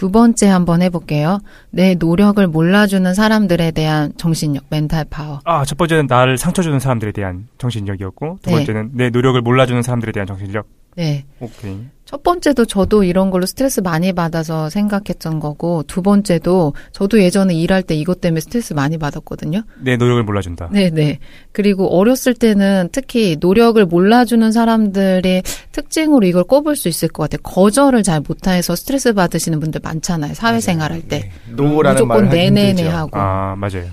두 번째 한번 해볼게요. 내 노력을 몰라주는 사람들에 대한 정신력, 멘탈 파워. 첫 번째는 나를 상처 주는 사람들에 대한 정신력이었고, 두 네. 번째는 내 노력을 몰라주는 사람들에 대한 정신력. 네. 오케이. 첫 번째도 저도 이런 걸로 스트레스 많이 받아서 생각했던 거고, 두 번째도 저도 예전에 일할 때 이것 때문에 스트레스 많이 받았거든요. 내 노력을 몰라준다. 네네. 그리고 어렸을 때는 특히 노력을 몰라주는 사람들의 특징으로 이걸 꼽을 수 있을 것 같아요. 거절을 잘 못해서 스트레스 받으시는 분들 많잖아요. 사회생활 할 때. 노라는 말을 무조건 하기 네네네 힘들죠. 하고. 맞아요.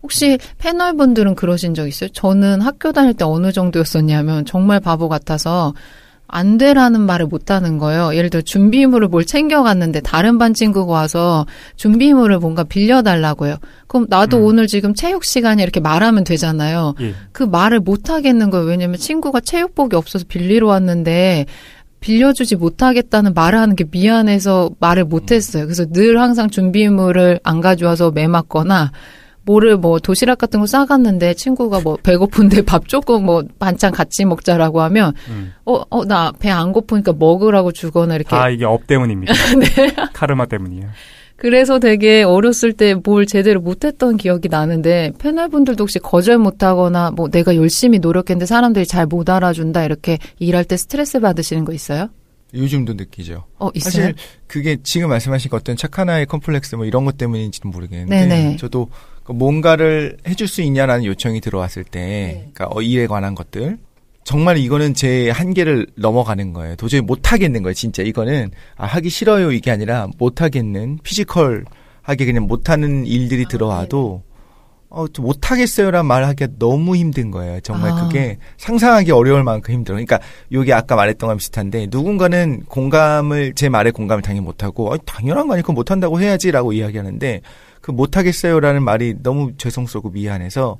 혹시 패널분들은 그러신 적 있어요? 저는 학교 다닐 때 어느 정도였었냐면 정말 바보 같아서 안 되라는 말을 못 하는 거예요. 예를 들어 준비물을 뭘 챙겨갔는데 다른 반 친구가 와서 준비물을 뭔가 빌려달라고요. 그럼 나도 오늘 지금 체육 시간에 이렇게 말하면 되잖아요. 예. 그 말을 못 하겠는 거예요. 왜냐면 친구가 체육복이 없어서 빌리러 왔는데 빌려주지 못하겠다는 말을 하는 게 미안해서 말을 못 했어요. 그래서 늘 항상 준비물을 안 가져와서 매맞거나 뭐를 도시락 같은 거 싸갔는데 친구가 배고픈데 밥 조금 반찬 같이 먹자라고 하면 나 배 안 고프니까 먹으라고 주거나 이렇게. 이게 업 때문입니다. 네. 카르마 때문이에요. 그래서 되게 어렸을 때 뭘 제대로 못했던 기억이 나는데 패널분들도 혹시 거절 못하거나 내가 열심히 노력했는데 사람들이 잘 못 알아준다 이렇게 일할 때 스트레스 받으시는 거 있어요? 요즘도 느끼죠. 있어요? 사실 그게 지금 말씀하신 어떤 착한 아이 컴플렉스 이런 것 때문인지는 모르겠는데 네네. 저도 뭔가를 해줄 수 있냐라는 요청이 들어왔을 때 그러니까 일에 관한 것들 정말 이거는 제 한계를 넘어가는 거예요. 도저히 못하겠는 거예요. 진짜 이거는 하기 싫어요 이게 아니라 못하겠는 피지컬하게 그냥 못하는 일들이 들어와도 못하겠어요란 말하기가 너무 힘든 거예요. 정말 그게 상상하기 어려울 만큼 힘들어요. 그러니까 이게 아까 말했던 거랑 비슷한데 누군가는 제 말에 공감을 당연히 못하고 당연한 거 아니고 못한다고 해야지라고 이야기하는데 그 못하겠어요라는 말이 너무 죄송스럽고 미안해서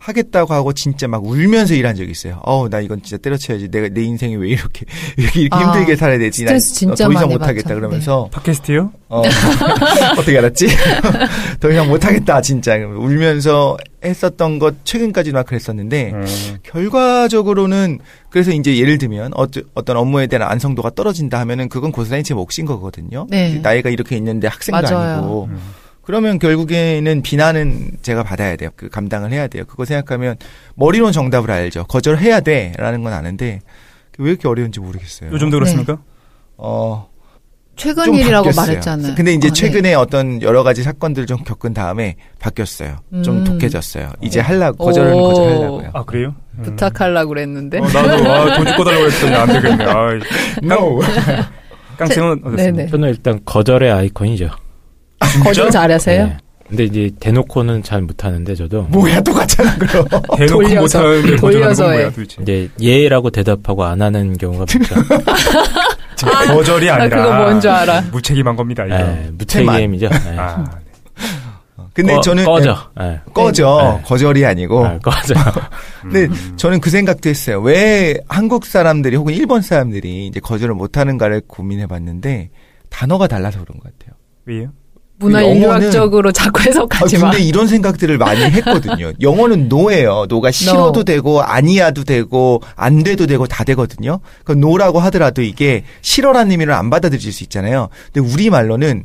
하겠다고 하고 진짜 막 울면서 일한 적이 있어요. 나 이건 진짜 때려쳐야지. 내 인생이 왜 이렇게 힘들게 살아야 되지. 스트레스 진짜 더 이상 많이 못하겠다 받죠. 그러면서 팟캐스트요? 어떻게 알았지? 더 이상 못하겠다 진짜 울면서 했었던 것 최근까지도 막 그랬었는데 결과적으로는 그래서 이제 예를 들면 어떤 업무에 대한 안성도가 떨어진다 하면은 그건 고스란히 제 몫인 거거든요. 네. 나이가 이렇게 있는데 학생도 맞아요. 아니고 그러면 결국에는 비난은 제가 받아야 돼요. 감당을 해야 돼요. 그거 생각하면 머리로는 정답을 알죠. 거절해야 돼라는 건 아는데 왜 이렇게 어려운지 모르겠어요. 요즘도 그렇습니까? 최근 좀 일이라고 바뀌었어요. 말했잖아요. 근데 이제 최근에 네. 어떤 여러 가지 사건들을 좀 겪은 다음에 바뀌었어요. 좀 독해졌어요. 이제 거절하려고요. 그래요? 부탁하려고 그랬는데. 나도 돈 주고 달라고 했더니 안 되겠네. No. 깡쌤은 어땠습니까? 저는 일단 거절의 아이콘이죠. 거절 잘하세요? 네. 근데 이제 대놓고는 잘 못하는데 저도 뭐야 똑같잖아 그럼. 대놓고 못하는데 돌려서 거절하는 해. 건 뭐야 도대체. 이제 예라고 대답하고 안 하는 경우가 많죠. 거절이 아니라 그거 뭔 줄 알아. 무책임한 겁니다. 이거. 네, 무책임이죠. 네. 근데 저는 꺼져. 네. 꺼져. 네. 거절이 아니고. 꺼져. 근데 저는 그 생각도 했어요. 왜 한국 사람들이 혹은 일본 사람들이 이제 거절을 못하는가를 고민해봤는데 단어가 달라서 그런 것 같아요. 왜요? 문화인류학적으로 자꾸 해석하지 마. 근데 이런 생각들을 많이 했거든요. 영어는 no예요. no가 싫어도 No. 되고 아니야도 되고 안 돼도 되고 다 되거든요. 그 no라고 하더라도 이게 싫어라는 의미를 안 받아들일 수 있잖아요. 근데 우리말로는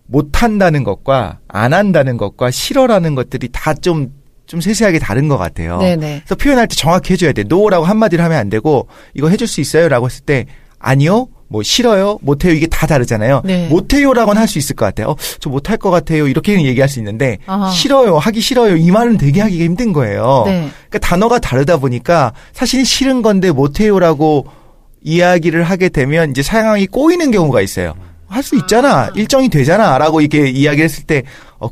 못한다는 것과 안 한다는 것과 싫어라는 것들이 다 좀 세세하게 다른 것 같아요. 네네. 그래서 표현할 때 정확히 해줘야 돼. no라고 한마디를 하면 안 되고 이거 해줄 수 있어요? 라고 했을 때 아니요. 싫어요? 못해요? 이게 다 다르잖아요. 네. 못해요라고는 할 수 있을 것 같아요. 저 못할 것 같아요. 이렇게는 얘기할 수 있는데 아하. 싫어요. 하기 싫어요. 이 말은 되게 하기가 힘든 거예요. 네. 그러니까 단어가 다르다 보니까 사실 싫은 건데 못해요라고 이야기를 하게 되면 이제 상황이 꼬이는 경우가 있어요. 할 수 있잖아. 일정이 되잖아. 라고 이렇게 이야기를 했을 때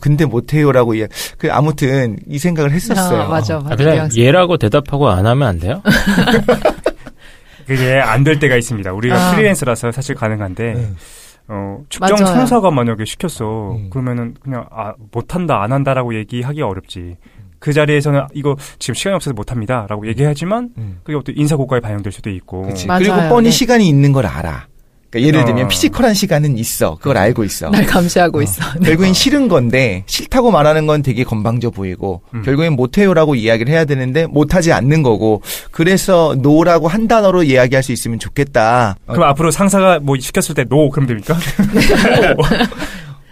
근데 못해요라고 아무튼 이 생각을 했었어요. 맞아. 그냥 예라고 대답하고 안 하면 안 돼요? 그게 안 될 때가 있습니다. 우리가 프리랜서라서 사실 가능한데 측정 맞아요. 상사가 만약에 시켰어. 그러면은 그냥 못한다 안 한다라고 얘기하기 어렵지. 그 자리에서는 이거 지금 시간이 없어서 못합니다라고 얘기하지만 그게 어떤 인사고과에 반영될 수도 있고. 그치. 맞아요. 그리고 뻔히 네. 시간이 있는 걸 알아. 그러니까 예를 들면 피지컬한 시간은 있어. 그걸 알고 있어. 날 감시하고 있어. 결국엔 싫은 건데 싫다고 말하는 건 되게 건방져 보이고 결국엔 못해요라고 이야기를 해야 되는데 못하지 않는 거고 그래서 노라고 한 단어로 이야기할 수 있으면 좋겠다. 그럼 앞으로 상사가 뭐 시켰을 때 노 그럼 됩니까?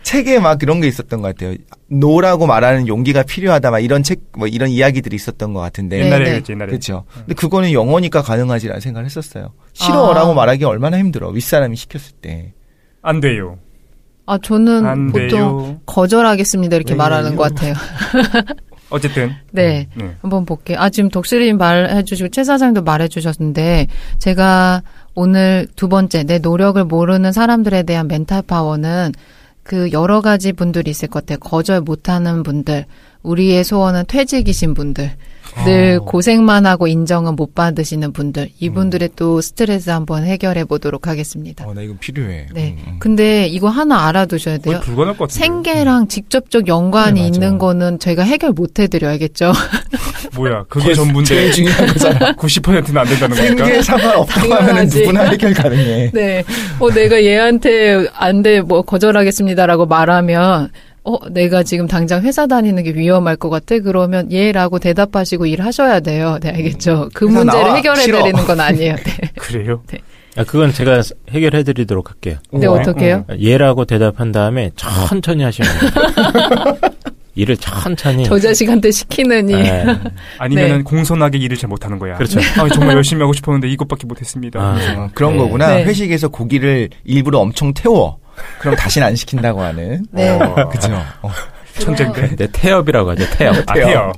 책에 막 그런 게 있었던 것 같아요. 노라고 말하는 용기가 필요하다. 막 이런 책, 뭐 이런 이야기들이 있었던 것 같은데. 옛날에 그랬지, 옛날에. 그렇죠. 근데 그거는 영어니까 가능하지라는 생각을 했었어요. 싫어라고 말하기 얼마나 힘들어. 윗사람이 시켰을 때. 안 돼요. 저는 안 보통 돼요. 거절하겠습니다 이렇게 말하는 것 같아요. 어쨌든. 네. 한번 볼게요. 지금 독실님 말해주시고 최 사장도 말해주셨는데 제가 오늘 두 번째 내 노력을 모르는 사람들에 대한 멘탈 파워는 그 여러 가지 분들이 있을 것 같아요. 거절 못하는 분들, 우리의 소원은 퇴직이신 분들, 늘 고생만 하고 인정은 못 받으시는 분들, 이분들의 또 스트레스 한번 해결해 보도록 하겠습니다. 나 이거 필요해. 네. 근데 이거 하나 알아두셔야 돼요. 불가능할 것 같은데. 생계랑 직접적 연관이 있는 거는 저희가 해결 못 해드려, 알겠죠? 뭐야, 그게 전부인데. 제일 중요한 거잖아. 90%는 안 된다는 거니까. 생계에 상관없다고 하면 당연하지. 누구나 해결 가능해. 네. 내가 얘한테 안 돼, 거절하겠습니다라고 말하면, 내가 지금 당장 회사 다니는 게 위험할 것 같아? 그러면 예라고 대답하시고 일하셔야 돼요. 네, 알겠죠? 그 문제를 해결해드리는 건 아니에요. 네. 그래요? 네. 그건 제가 해결해드리도록 할게요. 네, 어떻게 해요? 예라고 대답한 다음에 천천히 하시면 돼요. 일을 천천히. 저 자식한테 시키느니. 네. 아니면은 네. 공손하게 일을 잘 못하는 거야. 그렇죠. 정말 열심히 하고 싶었는데 이것밖에 못했습니다. 그런 거구나. 네. 회식에서 고기를 일부러 엄청 태워. 그럼 다시는 안 시킨다고 하는. 네. 그죠. 천재인데. 네, 태엽이라고 하죠. 태엽. 태요.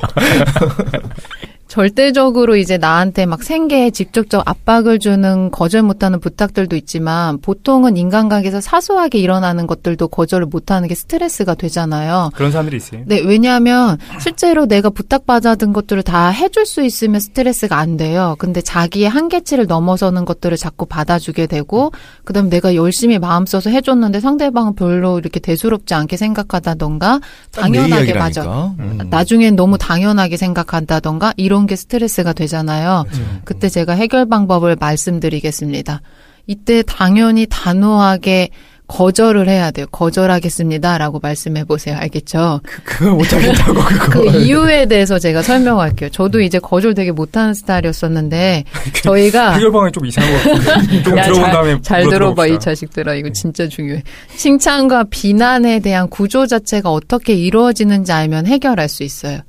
절대적으로 이제 나한테 막 생계에 직접적 압박을 주는 거절 못하는 부탁들도 있지만 보통은 인간관계에서 사소하게 일어나는 것들도 거절을 못하는 게 스트레스가 되잖아요. 그런 사람들이 있어요. 네, 왜냐하면 실제로 내가 부탁받은 것들을 다 해줄 수 있으면 스트레스가 안 돼요. 근데 자기의 한계치를 넘어서는 것들을 자꾸 받아주게 되고 그다음에 내가 열심히 마음 써서 해줬는데 상대방은 별로 이렇게 대수롭지 않게 생각하다던가 당연하게 맞아. 나중엔 너무 당연하게 생각한다던가 이런 게 스트레스가 되잖아요. 그때 제가 해결 방법을 말씀드리겠습니다. 이때 당연히 단호하게 거절을 해야 돼요. 거절하겠습니다라고 말씀해 보세요. 알겠죠? 그걸 못하겠다고 그 이유에 대해서 제가 설명할게요. 저도 이제 거절 되게 못하는 스타일이었었는데 저희가 해결 방안이 좀 이상한 것 같은데. 좀 들어본 다음에 잘 들어봐 이 물어봅시다. 자식들아. 이거 진짜 중요해. 칭찬과 비난에 대한 구조 자체가 어떻게 이루어지는지 알면 해결할 수 있어요.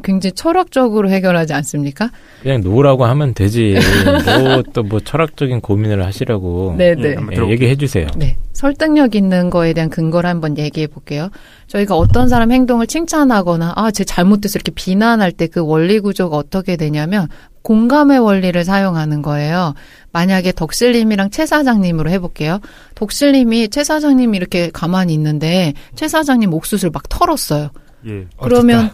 굉장히 철학적으로 해결하지 않습니까? 그냥 노라고 하면 되지. 뭐 철학적인 고민을 하시라고. 네네. 얘기해 주세요. 네. 설득력 있는 거에 대한 근거를 한번 얘기해 볼게요. 저희가 어떤 사람 행동을 칭찬하거나 쟤 잘못돼서 이렇게 비난할 때 그 원리 구조가 어떻게 되냐면 공감의 원리를 사용하는 거예요. 만약에 덕실님이랑 최 사장님으로 해볼게요. 덕실님이 최 사장님이 이렇게 가만히 있는데 최 사장님 옥수수를 막 털었어요. 예. 그러면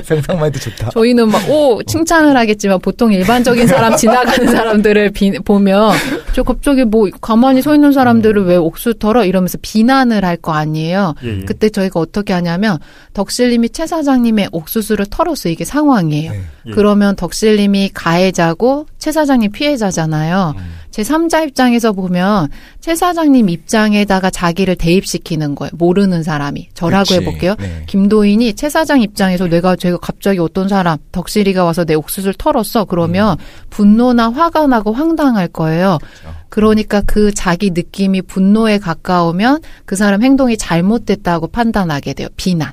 상상만 해도 좋다. 저희는 막 칭찬을 하겠지만 보통 일반적인 사람 지나가는 사람들을 보면 저 갑자기 뭐 가만히 서 있는 사람들을 왜 옥수수 털어 이러면서 비난을 할 거 아니에요. 예. 그때 저희가 어떻게 하냐면 덕실님이 최 사장님의 옥수수를 털었어요. 이게 상황이에요. 예. 그러면 덕실님이 가해자고 최 사장님 피해자잖아요. 제 3자 입장에서 보면 최 사장님 입장에다가 자기를 대입시키는 거예요. 모르는 사람이. 저라고 그치. 해볼게요. 네. 김도인이 최 사장 입장에서 제가 갑자기 어떤 사람 덕실이가 와서 내 옥수수를 털었어. 그러면 분노나 화가 나고 황당할 거예요. 그러니까 그 자기 느낌이 분노에 가까우면 그 사람 행동이 잘못됐다고 판단하게 돼요. 비난.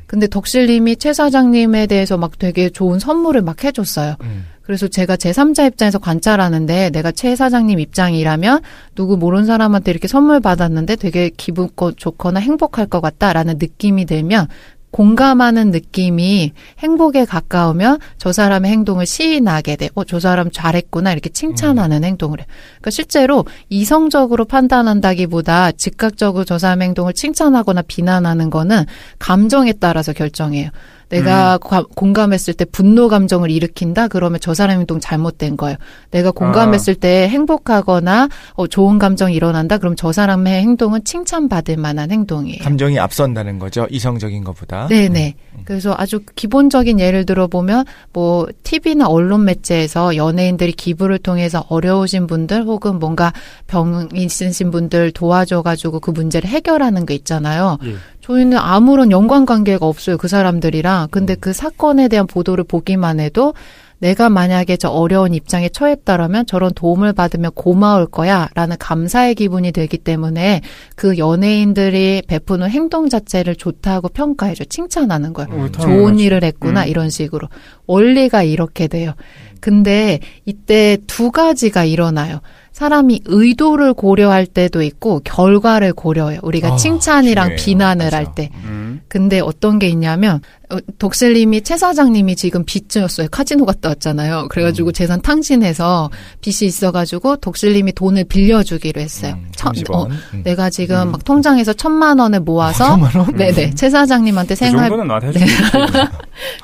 근데 덕실님이 최 사장님에 대해서 막 되게 좋은 선물을 막 해줬어요. 그래서 제가 제3자 입장에서 관찰하는데 내가 최 사장님 입장이라면 누구 모르는 사람한테 이렇게 선물 받았는데 되게 기분 좋거나 행복할 것 같다라는 느낌이 들면 공감하는 느낌이 행복에 가까우면 저 사람의 행동을 시인하게 돼. 저 사람 잘했구나 이렇게 칭찬하는 행동을 해요. 그러니까 실제로 이성적으로 판단한다기보다 즉각적으로 저 사람의 행동을 칭찬하거나 비난하는 거는 감정에 따라서 결정해요. 내가 공감했을 때 분노 감정을 일으킨다? 그러면 저 사람 행동 잘못된 거예요. 내가 공감했을 때 행복하거나 좋은 감정이 일어난다? 그럼 저 사람의 행동은 칭찬받을 만한 행동이에요. 감정이 앞선다는 거죠. 이성적인 것보다. 네네. 그래서 아주 기본적인 예를 들어보면 뭐 TV나 언론 매체에서 연예인들이 기부를 통해서 어려우신 분들 혹은 뭔가 병 있으신 분들 도와줘가지고 그 문제를 해결하는 게 있잖아요. 예. 저희는 아무런 연관관계가 없어요. 그 사람들이랑. 근데 그 사건에 대한 보도를 보기만 해도 내가 만약에 저 어려운 입장에 처했다라면 저런 도움을 받으면 고마울 거야 라는 감사의 기분이 들기 때문에 그 연예인들이 베푸는 행동 자체를 좋다고 평가해줘. 칭찬하는 거예요. 좋은 일을 했구나 이런 식으로. 원리가 이렇게 돼요. 근데 이때 두 가지가 일어나요. 사람이 의도를 고려할 때도 있고 결과를 고려해요. 우리가 칭찬이랑 중요해요. 비난을 맞아. 할 때. 근데 어떤 게 있냐면 덕슬님이 최 사장님이 지금 빚졌어요. 카지노 갔다 왔잖아요. 그래가지고 재산 탕진해서 빚이 있어가지고 덕슬님이 돈을 빌려주기로 했어요. 30원. 내가 지금 막 통장에서 1,000만 원을 모아서 1,000만 원? 네네 최 사장님한테 그 정도는 나한테 해주지.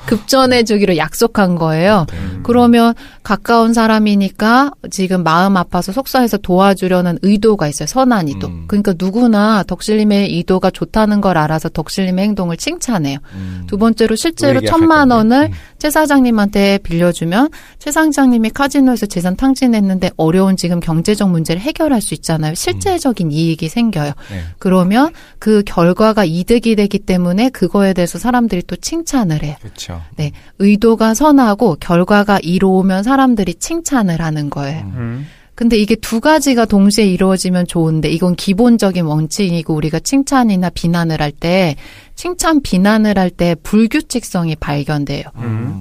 급전해주기로 약속한 거예요. 그러면 가까운 사람이니까 지금 마음 아파서 속상해서 도와주려는 의도가 있어요. 선한 의도. 그러니까 누구나 덕실님의 의도가 좋다는 걸 알아서 덕실님의 행동을 칭찬해요. 두 번째로 실제로 1,000만 원을 최 사장님한테 빌려주면 최 사장님이 카지노에서 재산 탕진했는데 어려운 지금 경제적 문제를 해결할 수 있잖아요. 실제적인 이익이 생겨요. 네. 그러면 그 결과가 이득이 되기 때문에 그거에 대해서 사람들이 또 칭찬을 해요. 그렇죠. 네, 의도가 선하고 결과가 이로우면 사람들이 칭찬을 하는 거예요. 근데 이게 두 가지가 동시에 이루어지면 좋은데 이건 기본적인 원칙이고 우리가 칭찬이나 비난을 할 때 칭찬 비난을 할 때 불규칙성이 발견돼요.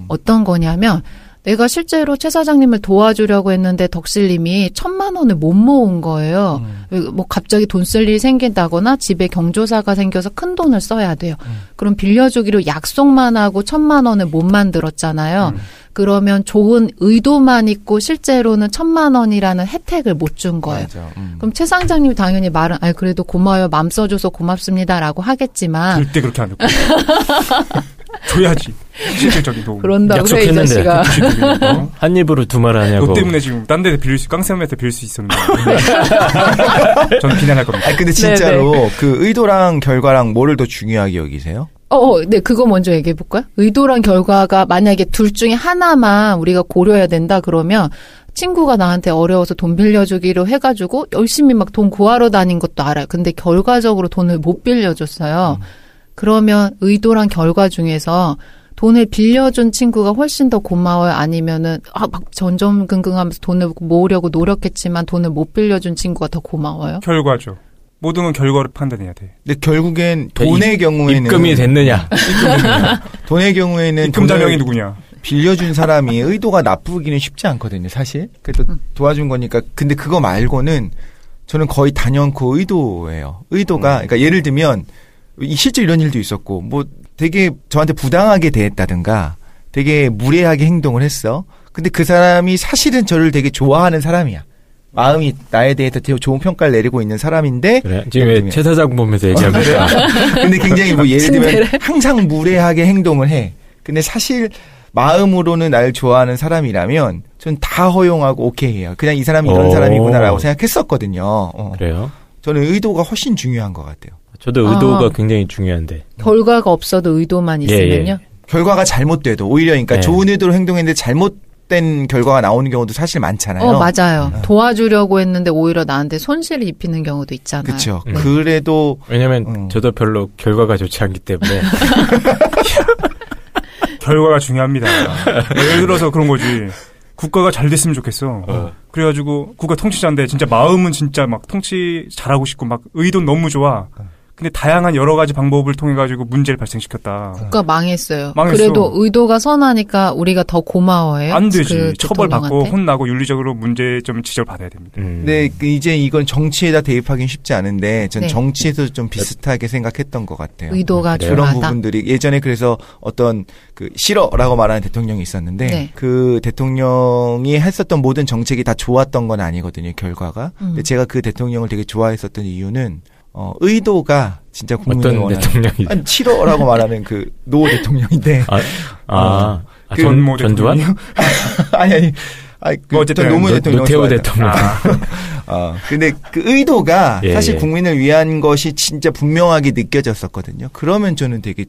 어떤 거냐면 내가 실제로 최 사장님을 도와주려고 했는데 덕실님이 1,000만 원을 못 모은 거예요. 뭐 갑자기 돈 쓸 일이 생긴다거나 집에 경조사가 생겨서 큰 돈을 써야 돼요. 그럼 빌려주기로 약속만 하고 1,000만 원을 못 만들었잖아요. 그러면 좋은 의도만 있고 실제로는 1,000만 원이라는 혜택을 못 준 거예요. 그럼 최 사장님이 당연히 말은 그래도 고마워요. 맘 써줘서 고맙습니다라고 하겠지만 절대 그렇게 안 듣고. 줘야지. 실질적인 도움. 그런다고 해, 이 자식아. 한 입으로 두 말 하냐고. 너 때문에 지금 딴 데서 빌릴 수, 깡쌤한테 빌릴 수 있었는데. 저는 비난할 겁니다. 근데 진짜로 그 의도랑 결과랑 뭐를 더 중요하게 여기세요? 네, 그거 먼저 얘기해 볼까요? 의도랑 결과가 만약에 둘 중에 하나만 우리가 고려해야 된다 그러면 친구가 나한테 어려워서 돈 빌려주기로 해가지고 열심히 막 돈 구하러 다닌 것도 알아요. 근데 결과적으로 돈을 못 빌려줬어요. 그러면 의도랑 결과 중에서 돈을 빌려준 친구가 훨씬 더 고마워요? 아니면은, 막 전전긍긍하면서 돈을 모으려고 노력했지만 돈을 못 빌려준 친구가 더 고마워요? 결과죠. 모든 건 결과를 판단해야 돼. 근데 결국엔 돈의 경우에는 입금이 됐느냐? 돈의 경우에는 입금자명이 누구냐? 빌려준 사람이 의도가 나쁘기는 쉽지 않거든요, 사실. 그래도 도와준 거니까. 근데 그거 말고는 저는 거의 단연코 의도예요. 의도가, 그러니까 예를 들면 실제 이런 일도 있었고, 뭐 되게 저한테 부당하게 대했다든가, 되게 무례하게 행동을 했어. 근데 그 사람이 사실은 저를 되게 좋아하는 사람이야. 마음이 나에 대해서 되게 좋은 평가를 내리고 있는 사람인데. 그래? 지금 왜 최 사장 보면서 얘기합니까? 근데 굉장히 뭐 예를 들면 항상 무례하게 행동을 해. 근데 사실 마음으로는 날 좋아하는 사람이라면 전 다 허용하고 오케이 해요. 그냥 이 사람이 이런 사람이구나라고 생각했었거든요. 그래요? 저는 의도가 훨씬 중요한 것 같아요. 저도 의도가 굉장히 중요한데. 결과가 없어도 의도만 있으면요? 결과가 잘못돼도 오히려 그러니까 좋은 의도로 행동했는데 잘못된 결과가 나오는 경우도 사실 많잖아요. 맞아요. 도와주려고 했는데 오히려 나한테 손실을 입히는 경우도 있잖아요. 그렇죠. 그래도 왜냐면 저도 별로 결과가 좋지 않기 때문에. 결과가 중요합니다. 예를 들어서 그런 거지. 국가가 잘 됐으면 좋겠어. 그래가지고 국가 통치자인데 진짜 마음은 진짜 막 통치 잘하고 싶고 막 의도는 너무 좋아. 근데 다양한 여러 가지 방법을 통해 가지고 문제를 발생시켰다. 국가 망했어요. 망했어. 그래도 의도가 선하니까 우리가 더 고마워해요. 안 되지. 그 처벌받고 혼나고 윤리적으로 문제점 지적받아야 됩니다. 근데 이제 이건 정치에다 대입하기는 쉽지 않은데 전 네. 정치에서 좀 비슷하게 생각했던 것 같아요. 의도가 그런 중요하다. 부분들이 예전에 그래서 어떤 그 싫어라고 말하는 대통령이 있었는데 네. 그 대통령이 했었던 모든 정책이 다 좋았던 건 아니거든요. 결과가. 근데 제가 그 대통령을 되게 좋아했었던 이유는 의도가 진짜 국민을 어떤 원하는 대통령이? 아니 7호라고 말하는 그 노 대통령인데 그 전모 전두환? 아니 그 어쨌든 노무현 대통령 노태우 대통령. 근데 그 의도가 예, 사실 예. 국민을 위한 것이 진짜 분명하게 느껴졌었거든요. 그러면 저는 되게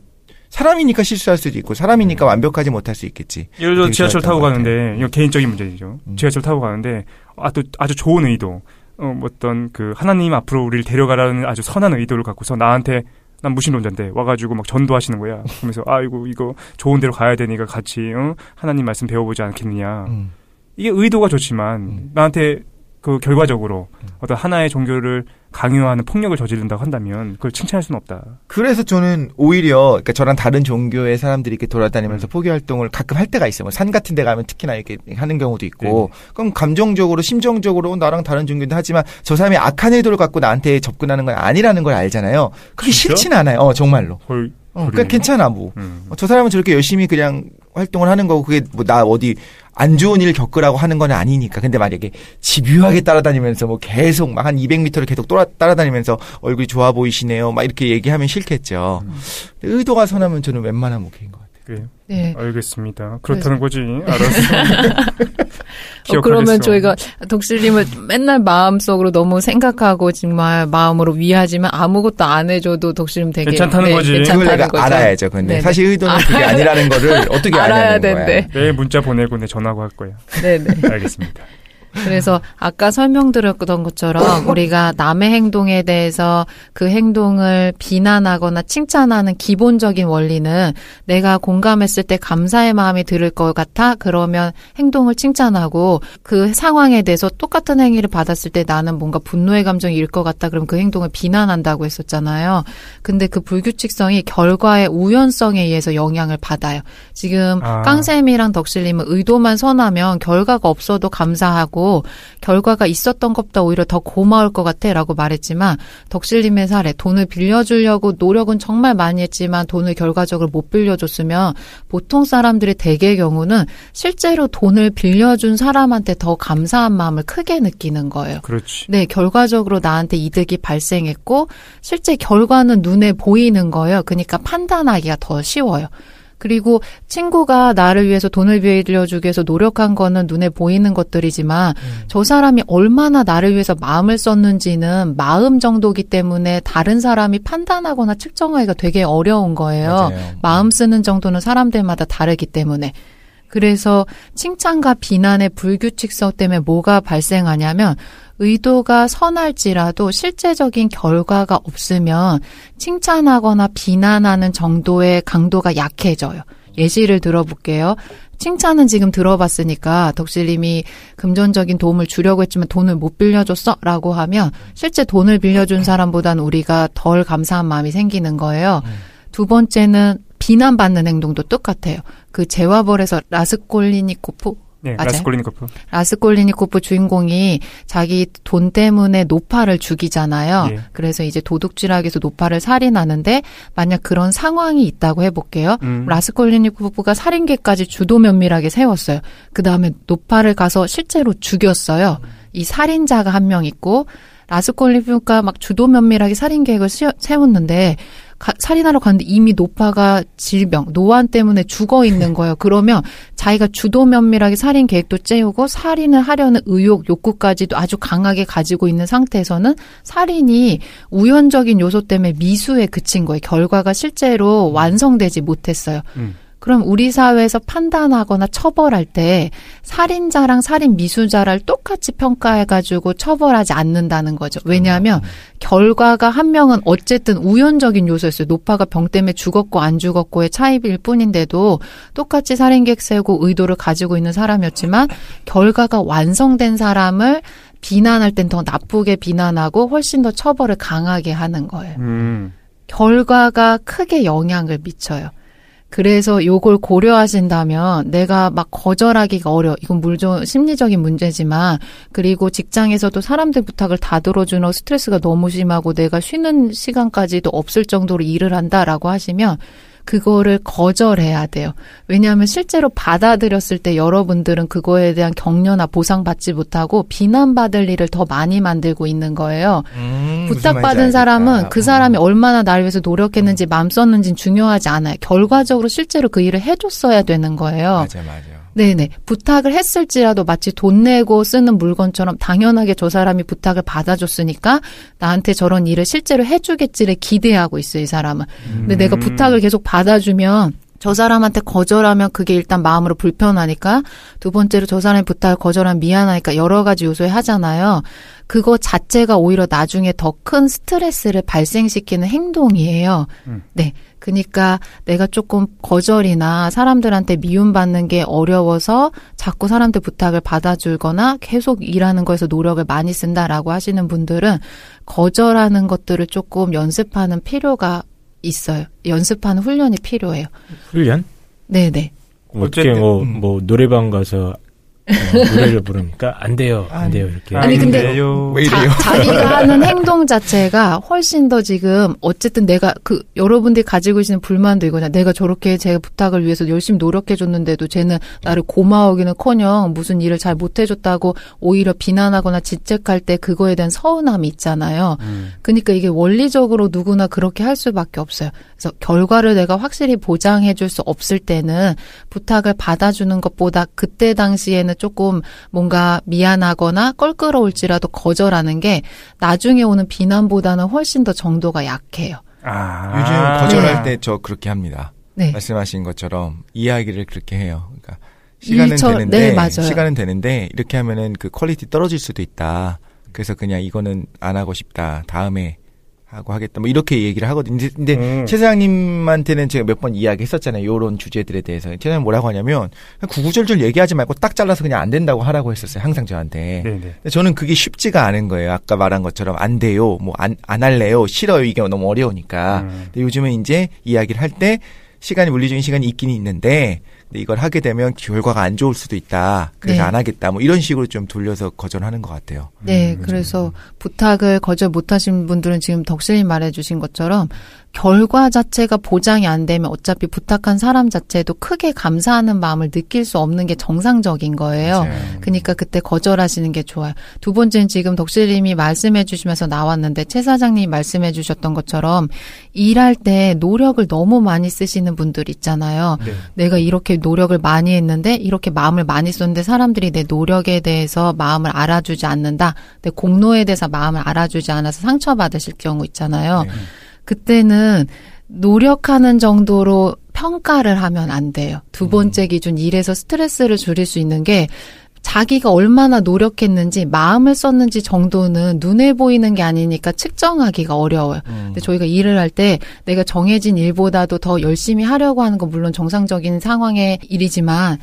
사람이니까 실수할 수도 있고 사람이니까 완벽하지 못할 수 있겠지. 예를 들어 되게 지하철 좋았던 타고 것 같아요. 가는데 이거 개인적인 문제죠. 지하철 타고 가는데 아주 좋은 의도, 어떤 그 하나님 앞으로 우리를 데려가라는 아주 선한 의도를 갖고서 나한테 난 무신론자인데 와가지고 막 전도하시는 거야. 그러면서 아이고 이거 좋은 데로 가야 되니까 같이 하나님 말씀 배워보지 않겠느냐. 이게 의도가 좋지만 나한테 그 결과적으로 어떤 하나의 종교를 강요하는 폭력을 저지른다고 한다면 그걸 칭찬할 수는 없다. 그래서 저는 오히려 그러니까 저랑 다른 종교의 사람들이 이렇게 돌아다니면서 포교 활동을 가끔 할 때가 있어요. 뭐 산 같은 데 가면 특히나 이렇게 하는 경우도 있고 그럼 감정적으로 심정적으로 나랑 다른 종교인데 하지만 저 사람이 악한 의도를 갖고 나한테 접근하는 건 아니라는 걸 알잖아요. 그게 진짜? 싫지는 않아요. 정말로. 헐, 그러니까 괜찮아 뭐. 저 사람은 저렇게 열심히 그냥 활동을 하는 거고 그게 뭐 나 어디 안 좋은 일 겪으라고 하는 건 아니니까. 근데 만약에 집요하게 따라다니면서 뭐 계속 막 한 200m를 계속 따라다니면서 얼굴이 좋아 보이시네요. 막 이렇게 얘기하면 싫겠죠. 의도가 선하면 저는 웬만하면 오케이인 것 같아요. 그래요. 네. 알겠습니다. 그렇다는 거지. 알았어. 그러면 저희가 독실님을 맨날 마음속으로 너무 생각하고 정말 마음으로 위하지만 아무것도 안 해줘도 독실님 되게 괜찮다는 거지. 그걸 괜찮다는 내가 거죠. 알아야죠. 근데 네네. 사실 의도는 그게 아니라는 거를 어떻게 알아야 아냐는 거야. 된대. 내일 문자 보내고 내 전화하고 할 거야. 네네. 알겠습니다. 그래서 아까 설명드렸던 것처럼 우리가 남의 행동에 대해서 그 행동을 비난하거나 칭찬하는 기본적인 원리는 내가 공감했을 때 감사의 마음이 들을 것 같아 그러면 행동을 칭찬하고 그 상황에 대해서 똑같은 행위를 받았을 때 나는 뭔가 분노의 감정이 일 것 같다 그럼 그 행동을 비난한다고 했었잖아요. 근데 그 불규칙성이 결과의 우연성에 의해서 영향을 받아요. 지금 깡쌤이랑 덕실님은 의도만 선하면 결과가 없어도 감사하고 결과가 있었던 것보다 오히려 더 고마울 것 같아 라고 말했지만 덕실님의 사례 돈을 빌려주려고 노력은 정말 많이 했지만 돈을 결과적으로 못 빌려줬으면 보통 사람들의 대개의 경우는 실제로 돈을 빌려준 사람한테 더 감사한 마음을 크게 느끼는 거예요. 그렇지. 네, 결과적으로 나한테 이득이 발생했고 실제 결과는 눈에 보이는 거예요. 그러니까 판단하기가 더 쉬워요. 그리고 친구가 나를 위해서 돈을 빌려주기 위해서 노력한 거는 눈에 보이는 것들이지만 저 사람이 얼마나 나를 위해서 마음을 썼는지는 마음 정도기 때문에 다른 사람이 판단하거나 측정하기가 되게 어려운 거예요. 맞아요. 마음 쓰는 정도는 사람들마다 다르기 때문에. 그래서 칭찬과 비난의 불규칙성 때문에 뭐가 발생하냐면 의도가 선할지라도 실제적인 결과가 없으면 칭찬하거나 비난하는 정도의 강도가 약해져요. 예시를 들어볼게요. 칭찬은 지금 들어봤으니까 덕실님이 금전적인 도움을 주려고 했지만 돈을 못 빌려줬어? 라고 하면 실제 돈을 빌려준 사람보다는 우리가 덜 감사한 마음이 생기는 거예요. 두 번째는 비난받는 행동도 똑같아요. 그 제와벌에서 라스콜리니코프 네, 맞아요? 라스콜리니코프 주인공이 자기 돈 때문에 노파를 죽이잖아요. 예. 그래서 이제 도둑질하기 위해서 노파를 살인하는데 만약 그런 상황이 있다고 해볼게요. 라스콜리니코프가 살인계까지 주도 면밀하게 세웠어요. 그 다음에 노파를 가서 실제로 죽였어요. 이 살인자가 한 명 있고 라스콜리니코프가 막 주도 면밀하게 살인 계획을 세웠는데 살인하러 갔는데 이미 노파가 질병, 노안 때문에 죽어 있는 거예요. 그러면 자기가 주도 면밀하게 살인 계획도 째우고 살인을 하려는 의욕, 욕구까지도 아주 강하게 가지고 있는 상태에서는 살인이 우연적인 요소 때문에 미수에 그친 거예요. 결과가 실제로 완성되지 못했어요. 그럼 우리 사회에서 판단하거나 처벌할 때 살인자랑 살인 미수자를 똑같이 평가해가지고 처벌하지 않는다는 거죠. 왜냐하면 결과가 한 명은 어쨌든 우연적인 요소였어요. 노파가 병 때문에 죽었고 안 죽었고의 차이일 뿐인데도 똑같이 살인계획 세우고 의도를 가지고 있는 사람이었지만 결과가 완성된 사람을 비난할 땐 더 나쁘게 비난하고 훨씬 더 처벌을 강하게 하는 거예요. 결과가 크게 영향을 미쳐요. 그래서 요걸 고려하신다면 내가 막 거절하기가 어려워. 이건 물론 심리적인 문제지만 그리고 직장에서도 사람들 부탁을 다 들어주는 스트레스가 너무 심하고 내가 쉬는 시간까지도 없을 정도로 일을 한다라고 하시면 그거를 거절해야 돼요. 왜냐하면 실제로 받아들였을 때 여러분들은 그거에 대한 격려나 보상받지 못하고 비난받을 일을 더 많이 만들고 있는 거예요. 부탁받은 사람은 그 사람이 얼마나 나를 위해서 노력했는지 마음 썼는지는 중요하지 않아요. 결과적으로 실제로 그 일을 해줬어야 되는 거예요. 맞아. 네네. 부탁을 했을지라도 마치 돈 내고 쓰는 물건처럼 당연하게 저 사람이 부탁을 받아줬으니까 나한테 저런 일을 실제로 해주겠지를 기대하고 있어요, 이 사람은. 근데 내가 부탁을 계속 받아주면 저 사람한테 거절하면 그게 일단 마음으로 불편하니까, 두 번째로 저 사람의 부탁을 거절하면 미안하니까 여러 가지 요소에 하잖아요. 그거 자체가 오히려 나중에 더 큰 스트레스를 발생시키는 행동이에요. 네. 그러니까 내가 조금 거절이나 사람들한테 미움받는 게 어려워서 자꾸 사람들 부탁을 받아주거나 계속 일하는 거에서 노력을 많이 쓴다라고 하시는 분들은 거절하는 것들을 조금 연습하는 필요가 있어요. 연습하는 훈련이 필요해요. 훈련? 네네. 어떻게 뭐 노래방 가서 노래를 부르니까 안 돼요 이렇게. 아니 근데 왜 이래요? 자기가 하는 행동 자체가 훨씬 더 지금 어쨌든 내가 그 여러분들이 가지고 계시는 불만도 이거냐. 내가 저렇게 제 부탁을 위해서 열심히 노력해줬는데도 쟤는 나를 고마워하기는커녕 무슨 일을 잘 못해줬다고 오히려 비난하거나 질책할 때 그거에 대한 서운함이 있잖아요. 그러니까 이게 원리적으로 누구나 그렇게 할 수밖에 없어요. 그래서 결과를 내가 확실히 보장해줄 수 없을 때는 부탁을 받아주는 것보다 그때 당시에는 조금 뭔가 미안하거나 껄끄러울지라도 거절하는 게 나중에 오는 비난보다는 훨씬 더 정도가 약해요. 요즘 거절할 때 저 그렇게 합니다. 네. 말씀하신 것처럼 이야기를 그렇게 해요. 그러니까 시간은 되는데 이렇게 하면은 그 퀄리티 떨어질 수도 있다. 그래서 그냥 이거는 안 하고 싶다. 다음에 하고 하겠다. 뭐 이렇게 얘기를 하거든요. 근데 최 사장님한테는 제가 몇 번 이야기했었잖아요. 요런 주제들에 대해서. 최 사장님 뭐라고 하냐면 구구절절 얘기하지 말고 딱 잘라서 그냥 안 된다고 하라고 했었어요. 항상 저한테. 근데 저는 그게 쉽지가 않은 거예요. 아까 말한 것처럼 안 돼요. 뭐 안 할래요. 싫어요. 이게 너무 어려우니까. 근데 요즘은 이제 이야기를 할 때 시간이 물리적인 시간이 있긴 있는데 근데 이걸 하게 되면 결과가 안 좋을 수도 있다. 그래서 안 하겠다. 뭐 이런 식으로 좀 돌려서 거절하는 것 같아요. 네. 그래서 부탁을 거절 못하신 분들은 지금 덕실이 말해주신 것처럼 결과 자체가 보장이 안 되면 어차피 부탁한 사람 자체도 크게 감사하는 마음을 느낄 수 없는 게 정상적인 거예요. 맞아요. 그러니까 그때 거절하시는 게 좋아요. 두 번째는 지금 덕실님이 말씀해 주시면서 나왔는데 최 사장님이 말씀해 주셨던 것처럼 일할 때 노력을 너무 많이 쓰시는 분들 있잖아요. 내가 이렇게 노력을 많이 했는데 이렇게 마음을 많이 썼는데 사람들이 내 노력에 대해서 마음을 알아주지 않는다. 내 공로에 대해서 마음을 알아주지 않아서 상처받으실 경우 있잖아요. 그때는 노력하는 정도로 평가를 하면 안 돼요. 두 번째 기준 일에서 스트레스를 줄일 수 있는 게 자기가 얼마나 노력했는지 마음을 썼는지 정도는 눈에 보이는 게 아니니까 측정하기가 어려워요. 근데 저희가 일을 할 때 내가 정해진 일보다도 더 열심히 하려고 하는 건 물론 정상적인 상황의 일이지만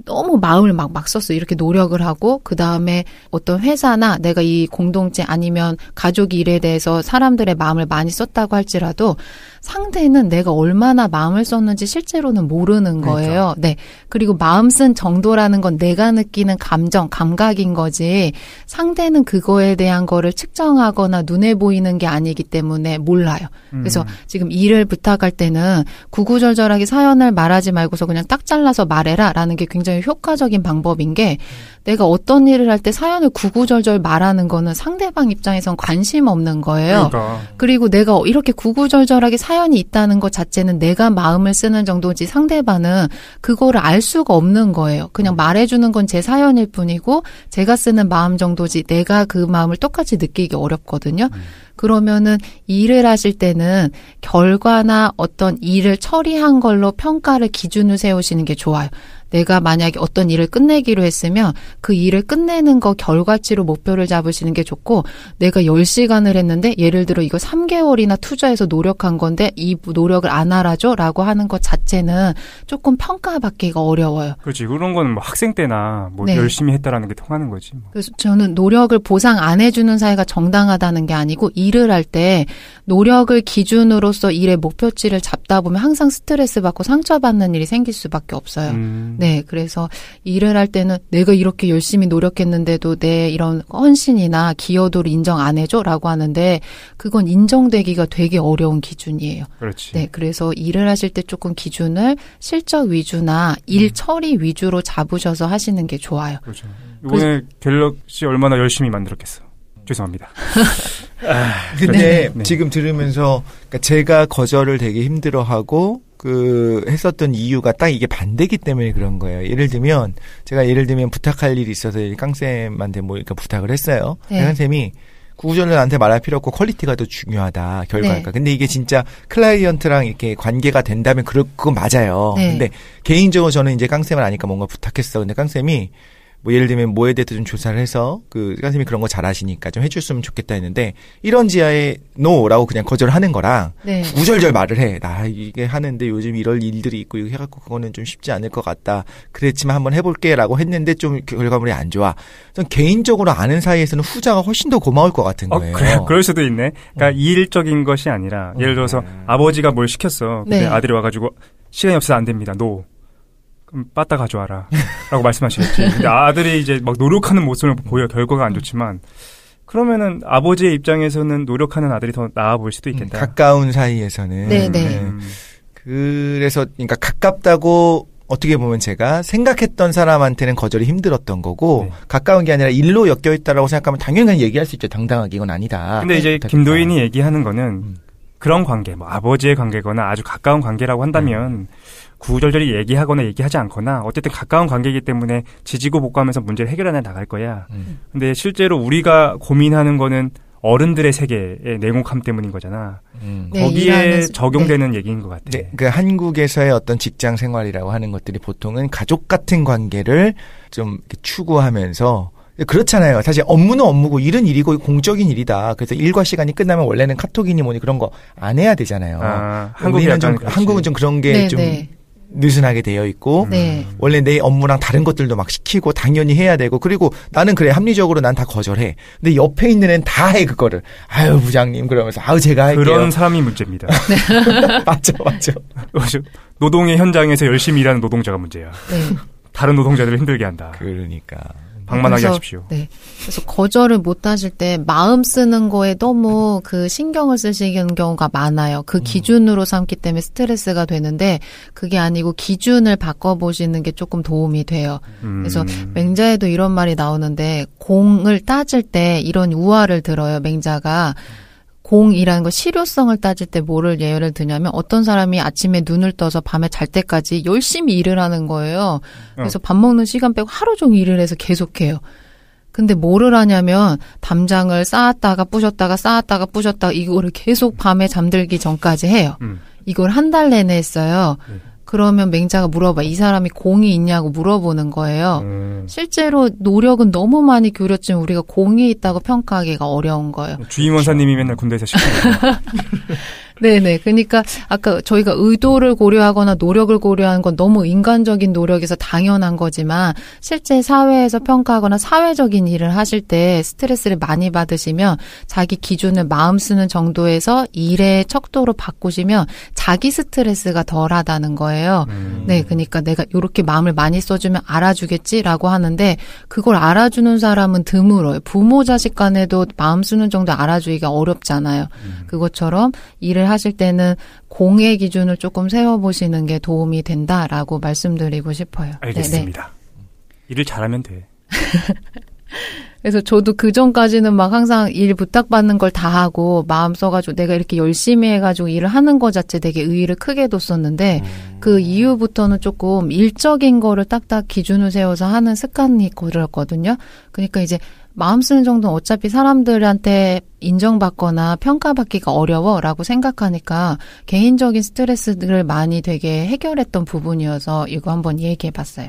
너무 마음을 막 썼어요. 이렇게 노력을 하고 그다음에 어떤 회사나 내가 이 공동체 아니면 가족 일에 대해서 사람들의 마음을 많이 썼다고 할지라도 상대는 내가 얼마나 마음을 썼는지 실제로는 모르는 거예요. 네. 그리고 마음 쓴 정도라는 건 내가 느끼는 감정, 감각인 거지 상대는 그거에 대한 거를 측정하거나 눈에 보이는 게 아니기 때문에 몰라요. 그래서 지금 일을 부탁할 때는 구구절절하게 사연을 말하지 말고서 그냥 딱 잘라서 말해라 라는 게 굉장히 효과적인 방법인 게 내가 어떤 일을 할 때 사연을 구구절절 말하는 거는 상대방 입장에선 관심 없는 거예요. 그리고 내가 이렇게 구구절절하게 사연이 있다는 것 자체는 내가 마음을 쓰는 정도지 상대방은 그거를 알 수가 없는 거예요. 그냥 말해주는 건 제 사연일 뿐이고 제가 쓰는 마음 정도지 내가 그 마음을 똑같이 느끼기 어렵거든요. 그러면은 일을 하실 때는 결과나 어떤 일을 처리한 걸로 평가를 기준을 세우시는 게 좋아요. 내가 만약에 어떤 일을 끝내기로 했으면 그 일을 끝내는 거 결과치로 목표를 잡으시는 게 좋고 내가 10시간을 했는데 예를 들어 이거 3개월이나 투자해서 노력한 건데 이 노력을 안 알아줘? 라고 하는 것 자체는 조금 평가받기가 어려워요. 그렇지. 그런 거는 뭐 학생 때나 뭐 열심히 했다라는 게 통하는 거지. 뭐. 그래서 저는 노력을 보상 안 해주는 사회가 정당하다는 게 아니고 일을 할 때 노력을 기준으로서 일의 목표치를 잡다 보면 항상 스트레스 받고 상처받는 일이 생길 수밖에 없어요. 네, 그래서 일을 할 때는 내가 이렇게 열심히 노력했는데도 내 이런 헌신이나 기여도를 인정 안 해줘라고 하는데 그건 인정되기가 되게 어려운 기준이에요. 그렇지. 네, 그래서 일을 하실 때 조금 기준을 실적 위주나 일 처리 위주로 잡으셔서 하시는 게 좋아요. 그렇죠. 이번에 갤럭시 얼마나 열심히 만들었겠어. 죄송합니다. 근데 네. 지금 들으면서 그러니까 제가 거절을 되게 힘들어하고 했었던 이유가 딱 이게 반대기 때문에 그런 거예요. 예를 들면 부탁할 일이 있어서 깡쌤한테 그러니까 부탁을 했어요. 네. 깡쌤이 구구절절 나한테 말할 필요 없고 퀄리티가 더 중요하다. 결과가. 네. 근데 이게 진짜 클라이언트랑 이렇게 관계가 된다면 그건 맞아요. 네. 근데 개인적으로 저는 이제 깡쌤을 아니까 뭔가 부탁했어. 근데 깡쌤이 예를 들면 뭐에 대해서 좀 조사를 해서 깡쌤이 그런 거 잘하시니까 좀 해줬으면 좋겠다 했는데 이런 지하에 노라고 그냥 거절하는 거랑 네. 구절절 말을 해. 나 이게 하는데 요즘 이럴 일들이 있고 이거 해갖고 그거는 좀 쉽지 않을 것 같다. 그랬지만 한번 해볼게라고 했는데 좀 결과물이 안 좋아. 전 개인적으로 아는 사이에서는 후자가 훨씬 더 고마울 것 같은 거예요. 그럴 수도 있네. 그러니까 일적인 것이 아니라 예를 들어서 아버지가 뭘 시켰어. 근데 네. 아들이 와가지고 시간이 없어서 안 됩니다. 그럼 빠따 가져와라. 라고 말씀하시겠지. 근데 아들이 이제 막 노력하는 모습을 보여 결과가 안 좋지만 그러면은 아버지의 입장에서는 노력하는 아들이 더 나아 보일 수도 있겠다. 가까운 사이에서는. 네. 그래서 그러니까 가깝다고 어떻게 보면 제가 생각했던 사람한테는 거절이 힘들었던 거고 네. 가까운 게 아니라 일로 엮여 있다라고 생각하면 당연히 얘기할 수 있죠. 당당하게 이건 아니다. 근데 이제 김도인이 얘기하는 거는 그런 관계, 아버지의 관계거나 아주 가까운 관계라고 한다면 구구절절히 얘기하거나 얘기하지 않거나 어쨌든 가까운 관계이기 때문에 지지고 볶고하면서 문제를 해결해 나갈 거야. 근데 실제로 우리가 고민하는 거는 어른들의 세계의 냉혹함 때문인 거잖아. 네, 거기에 적용되는 얘기인 것 같아. 네, 그 한국에서의 어떤 직장 생활이라고 하는 것들이 보통은 가족 같은 관계를 좀 이렇게 추구하면서 그렇잖아요. 사실 업무는 업무고 일은 일이고 공적인 일이다. 그래서 일과 시간이 끝나면 원래는 카톡이니 뭐니 그런 거 안 해야 되잖아요. 한국은 좀 그런 게 좀 느슨하게 되어 있고 원래 내 업무랑 다른 것들도 막 시키고 당연히 해야 되고 그리고 나는 그래 합리적으로 난 다 거절해. 근데 옆에 있는 애는 다 해 그거를. 아유 부장님 그러면서 제가 할게요. 그런 사람이 문제입니다. 맞죠. 노동의 현장에서 열심히 일하는 노동자가 문제야. 네. 다른 노동자들을 힘들게 한다. 그러니까. 방만하게 하십시오. 네. 그래서 거절을 못 하실 때 마음 쓰는 거에 너무 신경을 쓰시는 경우가 많아요. 그 기준으로 삼기 때문에 스트레스가 되는데 그게 아니고 기준을 바꿔보시는 게 조금 도움이 돼요. 그래서 맹자에도 이런 말이 나오는데 공을 따질 때 이런 우화를 들어요. 맹자가. 공이라는 거 실효성을 따질 때 뭐를 예를 드냐면 어떤 사람이 아침에 눈을 떠서 밤에 잘 때까지 열심히 일을 하는 거예요. 그래서 밥 먹는 시간 빼고 하루 종일 일을 해서 계속해요. 근데 뭐를 하냐면 담장을 쌓았다가 부셨다가 이거를 계속 밤에 잠들기 전까지 해요. 이걸 한 달 내내 했어요. 그러면 맹자가 물어봐. 이 사람이 공이 있냐고 물어보는 거예요. 실제로 노력은 너무 많이 기울였지만 우리가 공이 있다고 평가하기가 어려운 거예요. 주임원사님이 맨날 군대에서 시키는 거. 네네. 그러니까 아까 저희가 의도를 고려하거나 노력을 고려하는 건 너무 인간적인 노력에서 당연한 거지만 실제 사회에서 평가하거나 사회적인 일을 하실 때 스트레스를 많이 받으시면 자기 기준을 마음 쓰는 정도에서 일의 척도로 바꾸시면 자기 스트레스가 덜하다는 거예요. 네. 그러니까 내가 이렇게 마음을 많이 써주면 알아주겠지라고 하는데 그걸 알아주는 사람은 드물어요. 부모 자식 간에도 마음 쓰는 정도 알아주기가 어렵잖아요. 그것처럼 일을 하실 때는 공의 기준을 조금 세워보시는 게 도움이 된다라고 말씀드리고 싶어요. 알겠습니다. 네네. 일을 잘하면 돼. 그래서 저도 그 전까지는 막 항상 일 부탁받는 걸 다 하고 마음 써가지고 내가 이렇게 열심히 해가지고 일을 하는 것 자체 되게 의의를 크게 뒀었는데 그 이후부터는 조금 일적인 거를 딱딱 기준을 세워서 하는 습관이 들었거든요. 그러니까 이제 마음 쓰는 정도는 어차피 사람들한테 인정받거나 평가받기가 어려워라고 생각하니까 개인적인 스트레스를 많이 되게 해결했던 부분이어서 이거 한번 얘기해봤어요.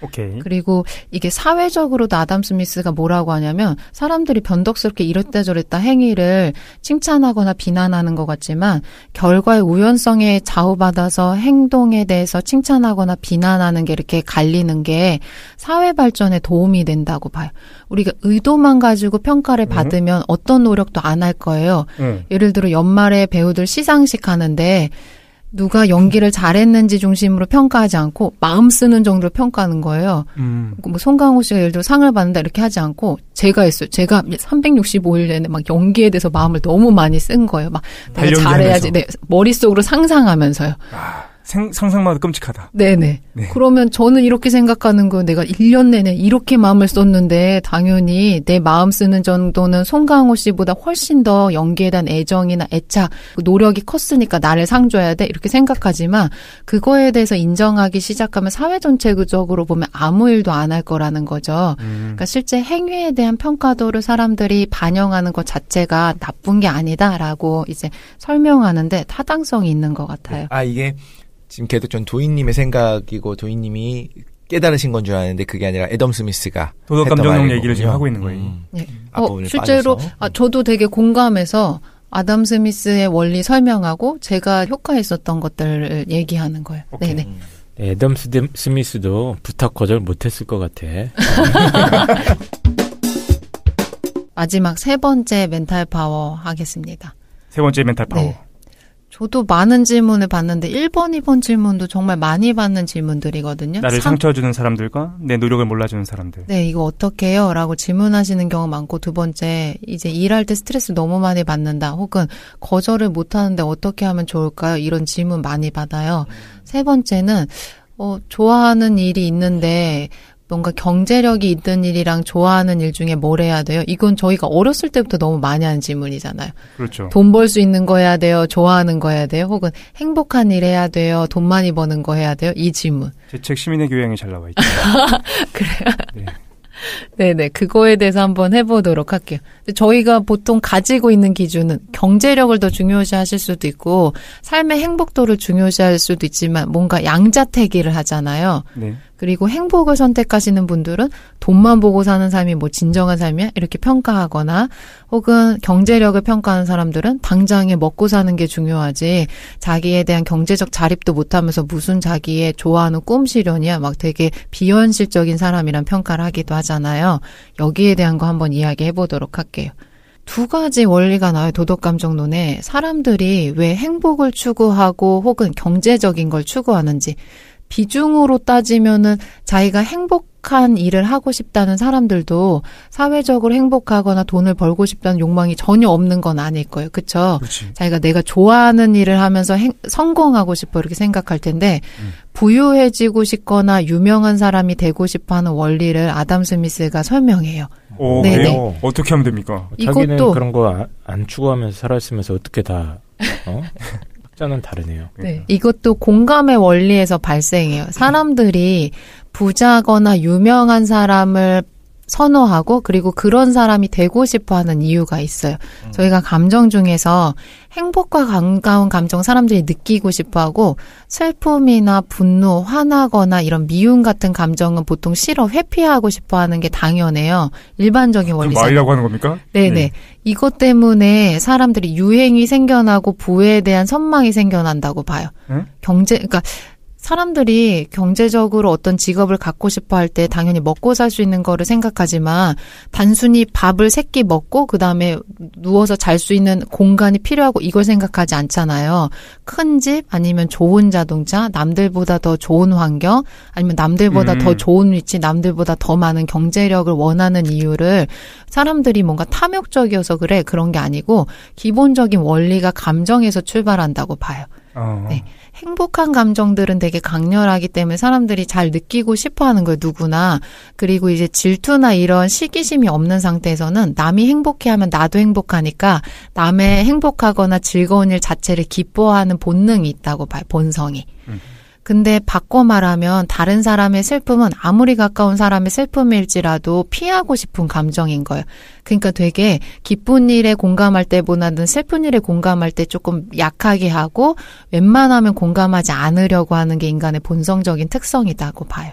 오케이. 그리고 이게 사회적으로도 아담 스미스가 뭐라고 하냐면 사람들이 변덕스럽게 이랬다 저랬다 행위를 칭찬하거나 비난하는 것 같지만 결과의 우연성에 좌우받아서 행동에 대해서 칭찬하거나 비난하는 게 이렇게 갈리는 게 사회 발전에 도움이 된다고 봐요. 우리가 의도만 가지고 평가를 받으면 어떤 노력도 안 할 거예요. 예를 들어 연말에 배우들 시상식 하는데 누가 연기를 잘했는지 중심으로 평가하지 않고 마음 쓰는 정도로 평가하는 거예요. 뭐 송강호 씨가 예를 들어 상을 받는다 이렇게 하지 않고 제가 했어요. 제가 365일 내내 막 연기에 대해서 마음을 너무 많이 쓴 거예요. 막 내가 잘해야지. 네, 머릿속으로 상상하면서요. 상상만 끔찍하다. 네네. 네. 그러면 저는 이렇게 생각하는 거예요. 내가 1년 내내 이렇게 마음을 썼는데 당연히 내 마음 쓰는 정도는 송강호 씨보다 훨씬 더 연기에 대한 애정이나 애착, 노력이 컸으니까 나를 상 줘야 돼 이렇게 생각하지만 그거에 대해서 인정하기 시작하면 사회 전체적으로 보면 아무 일도 안 할 거라는 거죠. 그러니까 실제 행위에 대한 평가도를 사람들이 반영하는 것 자체가 나쁜 게 아니다라고 이제 설명하는데 타당성이 있는 것 같아요. 이게 지금 걔도 전 도인님의 생각이고 도인님이 깨달으신 건 줄 알았는데 그게 아니라 애덤 스미스가 도덕감정론 얘기를 지금 하고 있는 거예요. 네. 실제로 저도 되게 공감해서 아담 스미스의 원리 설명하고 제가 효과했었던 것들을 얘기하는 거예요. 네네. 애덤 스미스도 부탁 거절 못했을 것 같아. 마지막 세 번째 멘탈 파워 하겠습니다. 세 번째 멘탈 파워. 네. 저도 많은 질문을 받는데 1번, 2번 질문도 정말 많이 받는 질문들이거든요. 나를 상처 주는 사람들과 내 노력을 몰라주는 사람들. 네, 이거 어떻게 해요? 라고 질문하시는 경우 많고 두 번째, 이제 일할 때 스트레스 너무 많이 받는다. 혹은 거절을 못하는데 어떻게 하면 좋을까요? 이런 질문 많이 받아요. 세 번째는 좋아하는 일이 있는데 뭔가 경제력이 있는 일이랑 좋아하는 일 중에 뭘 해야 돼요? 이건 저희가 어렸을 때부터 너무 많이 하는 질문이잖아요. 그렇죠. 돈 벌 수 있는 거 해야 돼요? 좋아하는 거 해야 돼요? 혹은 행복한 일 해야 돼요? 돈 많이 버는 거 해야 돼요? 이 질문. 제 책 시민의 교양에 잘 나와 있죠. 그래요? 네. 네네. 그거에 대해서 한번 해보도록 할게요. 저희가 보통 가지고 있는 기준은 경제력을 더 중요시 하실 수도 있고 삶의 행복도를 중요시 할 수도 있지만 뭔가 양자택일을 하잖아요. 네. 그리고 행복을 선택하시는 분들은 돈만 보고 사는 삶이 뭐 진정한 삶이야? 이렇게 평가하거나 혹은 경제력을 평가하는 사람들은 당장에 먹고 사는 게 중요하지 자기에 대한 경제적 자립도 못하면서 무슨 자기의 좋아하는 꿈 실현이야? 막 되게 비현실적인 사람이란 평가를 하기도 하잖아요. 여기에 대한 거 한번 이야기해 보도록 할게요. 두 가지 원리가 나와요. 도덕감정론에. 사람들이 왜 행복을 추구하고 혹은 경제적인 걸 추구하는지. 비중으로 따지면은 자기가 행복한 일을 하고 싶다는 사람들도 사회적으로 행복하거나 돈을 벌고 싶다는 욕망이 전혀 없는 건 아닐 거예요. 그렇죠? 자기가 내가 좋아하는 일을 하면서 성공하고 싶어 이렇게 생각할 텐데 부유해지고 싶거나 유명한 사람이 되고 싶어하는 원리를 아담 스미스가 설명해요. 오, 그래요? 어떻게 하면 됩니까? 자기는 그런 거 안 추구하면서 살았으면서 어떻게 다 는 다르네요. 네. 이것도 공감의 원리에서 발생해요. 사람들이 부자거나 유명한 사람을 선호하고 그리고 그런 사람이 되고 싶어하는 이유가 있어요. 저희가 감정 중에서 행복과 가까운 감정 사람들이 느끼고 싶어하고 슬픔이나 분노, 화나거나 이런 미움 같은 감정은 보통 싫어, 회피하고 싶어하는 게 당연해요. 일반적인 원리잖아요. 말이라고 하는 겁니까? 네네. 네. 이것 때문에 사람들이 유행이 생겨나고 부에 대한 선망이 생겨난다고 봐요. 그러니까 사람들이 경제적으로 어떤 직업을 갖고 싶어 할 때 당연히 먹고 살 수 있는 거를 생각하지만 단순히 밥을 3끼 먹고 그다음에 누워서 잘 수 있는 공간이 필요하고 이걸 생각하지 않잖아요. 큰 집 아니면 좋은 자동차, 남들보다 더 좋은 환경 아니면 남들보다 더 좋은 위치, 남들보다 더 많은 경제력을 원하는 이유를 사람들이 뭔가 탐욕적이어서 그래 그런 게 아니고 기본적인 원리가 감정에서 출발한다고 봐요. 네. 행복한 감정들은 되게 강렬하기 때문에 사람들이 잘 느끼고 싶어하는 거예요, 누구나. 그리고 이제 질투나 이런 시기심이 없는 상태에서는 남이 행복해하면 나도 행복하니까 남의 행복하거나 즐거운 일 자체를 기뻐하는 본능이 있다고 봐요, 본성이. 근데 바꿔 말하면 다른 사람의 슬픔은 아무리 가까운 사람의 슬픔일지라도 피하고 싶은 감정인 거예요. 그러니까 되게 기쁜 일에 공감할 때보다는 슬픈 일에 공감할 때 조금 약하게 하고 웬만하면 공감하지 않으려고 하는 게 인간의 본성적인 특성이라고 봐요.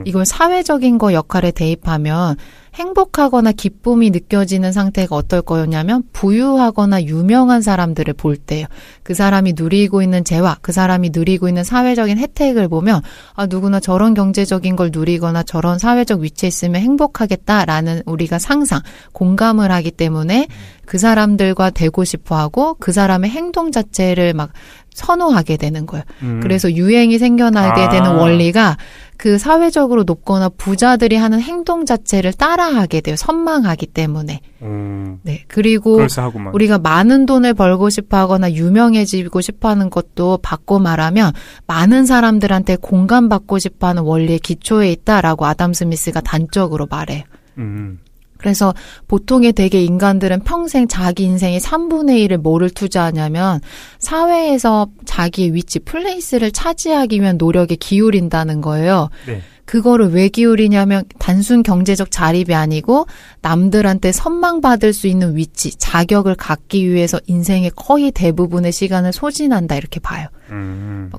이걸 사회적인 거 역할에 대입하면 행복하거나 기쁨이 느껴지는 상태가 어떨 거였냐면 부유하거나 유명한 사람들을 볼 때예요. 그 사람이 누리고 있는 재화, 그 사람이 누리고 있는 사회적인 혜택을 보면 아, 누구나 저런 경제적인 걸 누리거나 저런 사회적 위치에 있으면 행복하겠다라는 우리가 상상, 공감을 하기 때문에 그 사람들과 되고 싶어하고 그 사람의 행동 자체를 막 선호하게 되는 거예요. 그래서 유행이 생겨나게 되는 원리가 그 사회적으로 높거나 부자들이 하는 행동 자체를 따라하게 돼요. 선망하기 때문에. 네. 그리고 그럴싸하구만. 우리가 많은 돈을 벌고 싶어 하거나 유명해지고 싶어 하는 것도 바꿔 말하면 많은 사람들한테 공감받고 싶어 하는 원리의 기초에 있다라고 아담 스미스가 단적으로 말해요. 그래서 보통의 대개 인간들은 평생 자기 인생의 3분의 1을 뭐를 투자하냐면 사회에서 자기의 위치, 플레이스를 차지하기 위한 노력에 기울인다는 거예요. 네. 그거를 왜 기울이냐면 단순 경제적 자립이 아니고 남들한테 선망받을 수 있는 위치, 자격을 갖기 위해서 인생의 거의 대부분의 시간을 소진한다 이렇게 봐요.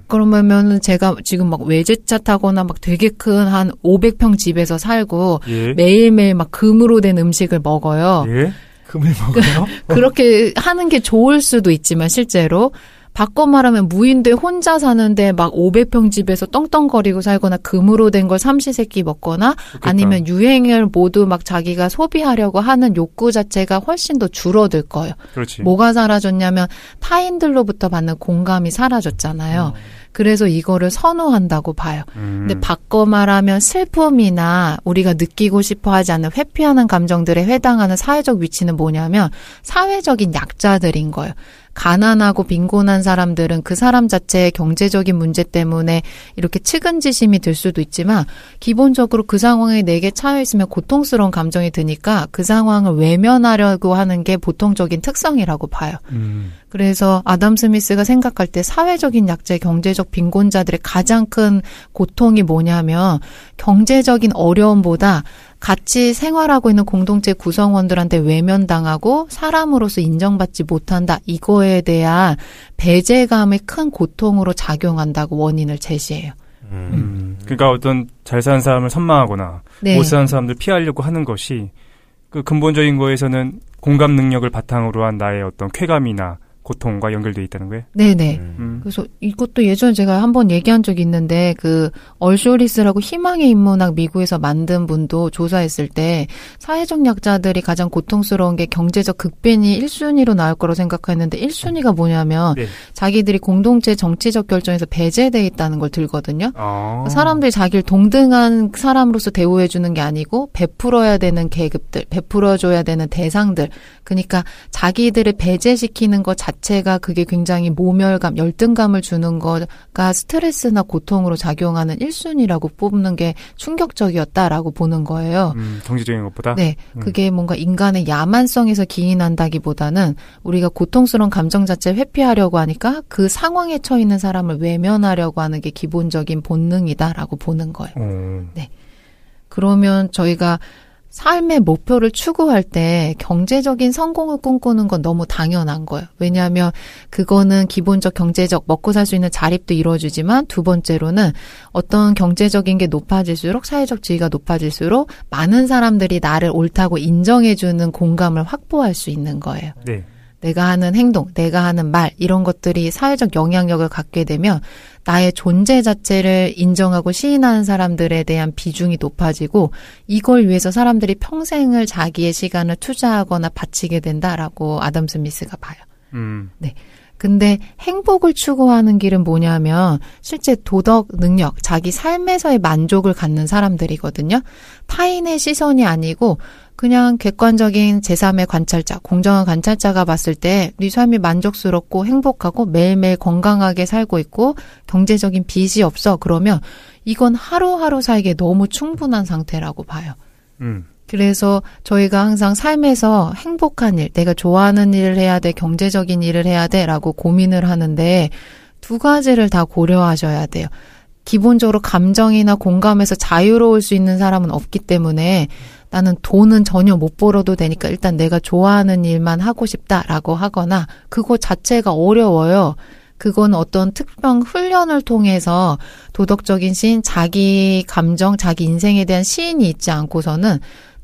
그러면은 제가 지금 막 외제차 타거나 막 되게 큰 한 500평 집에서 살고 예. 매일매일 막 금으로 된 음식을 먹어요. 예? 금을 먹어요? 그렇게 하는 게 좋을 수도 있지만 실제로 바꿔 말하면 무인도에 혼자 사는데 막 500평 집에서 떵떵거리고 살거나 금으로 된 걸 삼시세끼 먹거나 좋겠다. 아니면 유행을 모두 막 자기가 소비하려고 하는 욕구 자체가 훨씬 더 줄어들 거예요. 그렇지. 뭐가 사라졌냐면 타인들로부터 받는 공감이 사라졌잖아요. 그래서 이거를 선호한다고 봐요. 근데 바꿔 말하면 슬픔이나 우리가 느끼고 싶어 하지 않는 회피하는 감정들에 해당하는 사회적 위치는 뭐냐면 사회적인 약자들인 거예요. 가난하고 빈곤한 사람들은 그 사람 자체의 경제적인 문제 때문에 이렇게 측은지심이 들 수도 있지만 기본적으로 그 상황에 내게 차여 있으면 고통스러운 감정이 드니까 그 상황을 외면하려고 하는 게 보통적인 특성이라고 봐요. 그래서 아담 스미스가 생각할 때 사회적인 약자, 경제적 빈곤자들의 가장 큰 고통이 뭐냐면 경제적인 어려움보다 같이 생활하고 있는 공동체 구성원들한테 외면당하고 사람으로서 인정받지 못한다. 이거에 대한 배제감이 큰 고통으로 작용한다고 원인을 제시해요. 그러니까 어떤 잘 사는 사람을 선망하거나 네. 못 사는 사람들 피하려고 하는 것이 그 근본적인 거에서는 공감 능력을 바탕으로 한 나의 어떤 쾌감이나 고통과 연결돼 있다는 거예요? 네네. 그래서 이것도 예전에 제가 한번 얘기한 적이 있는데 그 얼쇼리스라고 희망의 인문학 미국에서 만든 분도 조사했을 때 사회적 약자들이 가장 고통스러운 게 경제적 극빈이 1순위로 나올 거라고 생각했는데 1순위가 뭐냐면 네. 자기들이 공동체 정치적 결정에서 배제돼 있다는 걸 들거든요. 아. 사람들이 자기를 동등한 사람으로서 대우해 주는 게 아니고 베풀어야 되는 계급들, 베풀어줘야 되는 대상들. 그러니까 자기들을 배제시키는 것 자체가 그게 굉장히 모멸감, 열등감을 주는 거가 스트레스나 고통으로 작용하는 1순위라고 뽑는 게 충격적이었다라고 보는 거예요. 경제적인 것보다? 네. 그게 뭔가 인간의 야만성에서 기인한다기보다는 우리가 고통스러운 감정 자체를 회피하려고 하니까 그 상황에 처해 있는 사람을 외면하려고 하는 게 기본적인 본능이다라고 보는 거예요. 네. 그러면 저희가 삶의 목표를 추구할 때 경제적인 성공을 꿈꾸는 건 너무 당연한 거예요. 왜냐하면 그거는 기본적 경제적 먹고 살 수 있는 자립도 이루어주지만 두 번째로는 어떤 경제적인 게 높아질수록 사회적 지위가 높아질수록 많은 사람들이 나를 옳다고 인정해주는 공감을 확보할 수 있는 거예요. 네. 내가 하는 행동, 내가 하는 말 이런 것들이 사회적 영향력을 갖게 되면 나의 존재 자체를 인정하고 시인하는 사람들에 대한 비중이 높아지고 이걸 위해서 사람들이 평생을 자기의 시간을 투자하거나 바치게 된다라고 아담 스미스가 봐요. 네. 근데 행복을 추구하는 길은 뭐냐면 실제 도덕 능력, 자기 삶에서의 만족을 갖는 사람들이거든요. 타인의 시선이 아니고 그냥 객관적인 제3의 관찰자, 공정한 관찰자가 봤을 때 네 삶이 만족스럽고 행복하고 매일매일 건강하게 살고 있고 경제적인 빚이 없어. 그러면 이건 하루하루 살기에 너무 충분한 상태라고 봐요. 그래서 저희가 항상 삶에서 행복한 일, 내가 좋아하는 일을 해야 돼, 경제적인 일을 해야 돼라고 고민을 하는데 두 가지를 다 고려하셔야 돼요. 기본적으로 감정이나 공감에서 자유로울 수 있는 사람은 없기 때문에 나는 돈은 전혀 못 벌어도 되니까 일단 내가 좋아하는 일만 하고 싶다라고 하거나 그거 자체가 어려워요. 그건 어떤 특정 훈련을 통해서 도덕적인 시인, 자기 감정, 자기 인생에 대한 시인이 있지 않고서는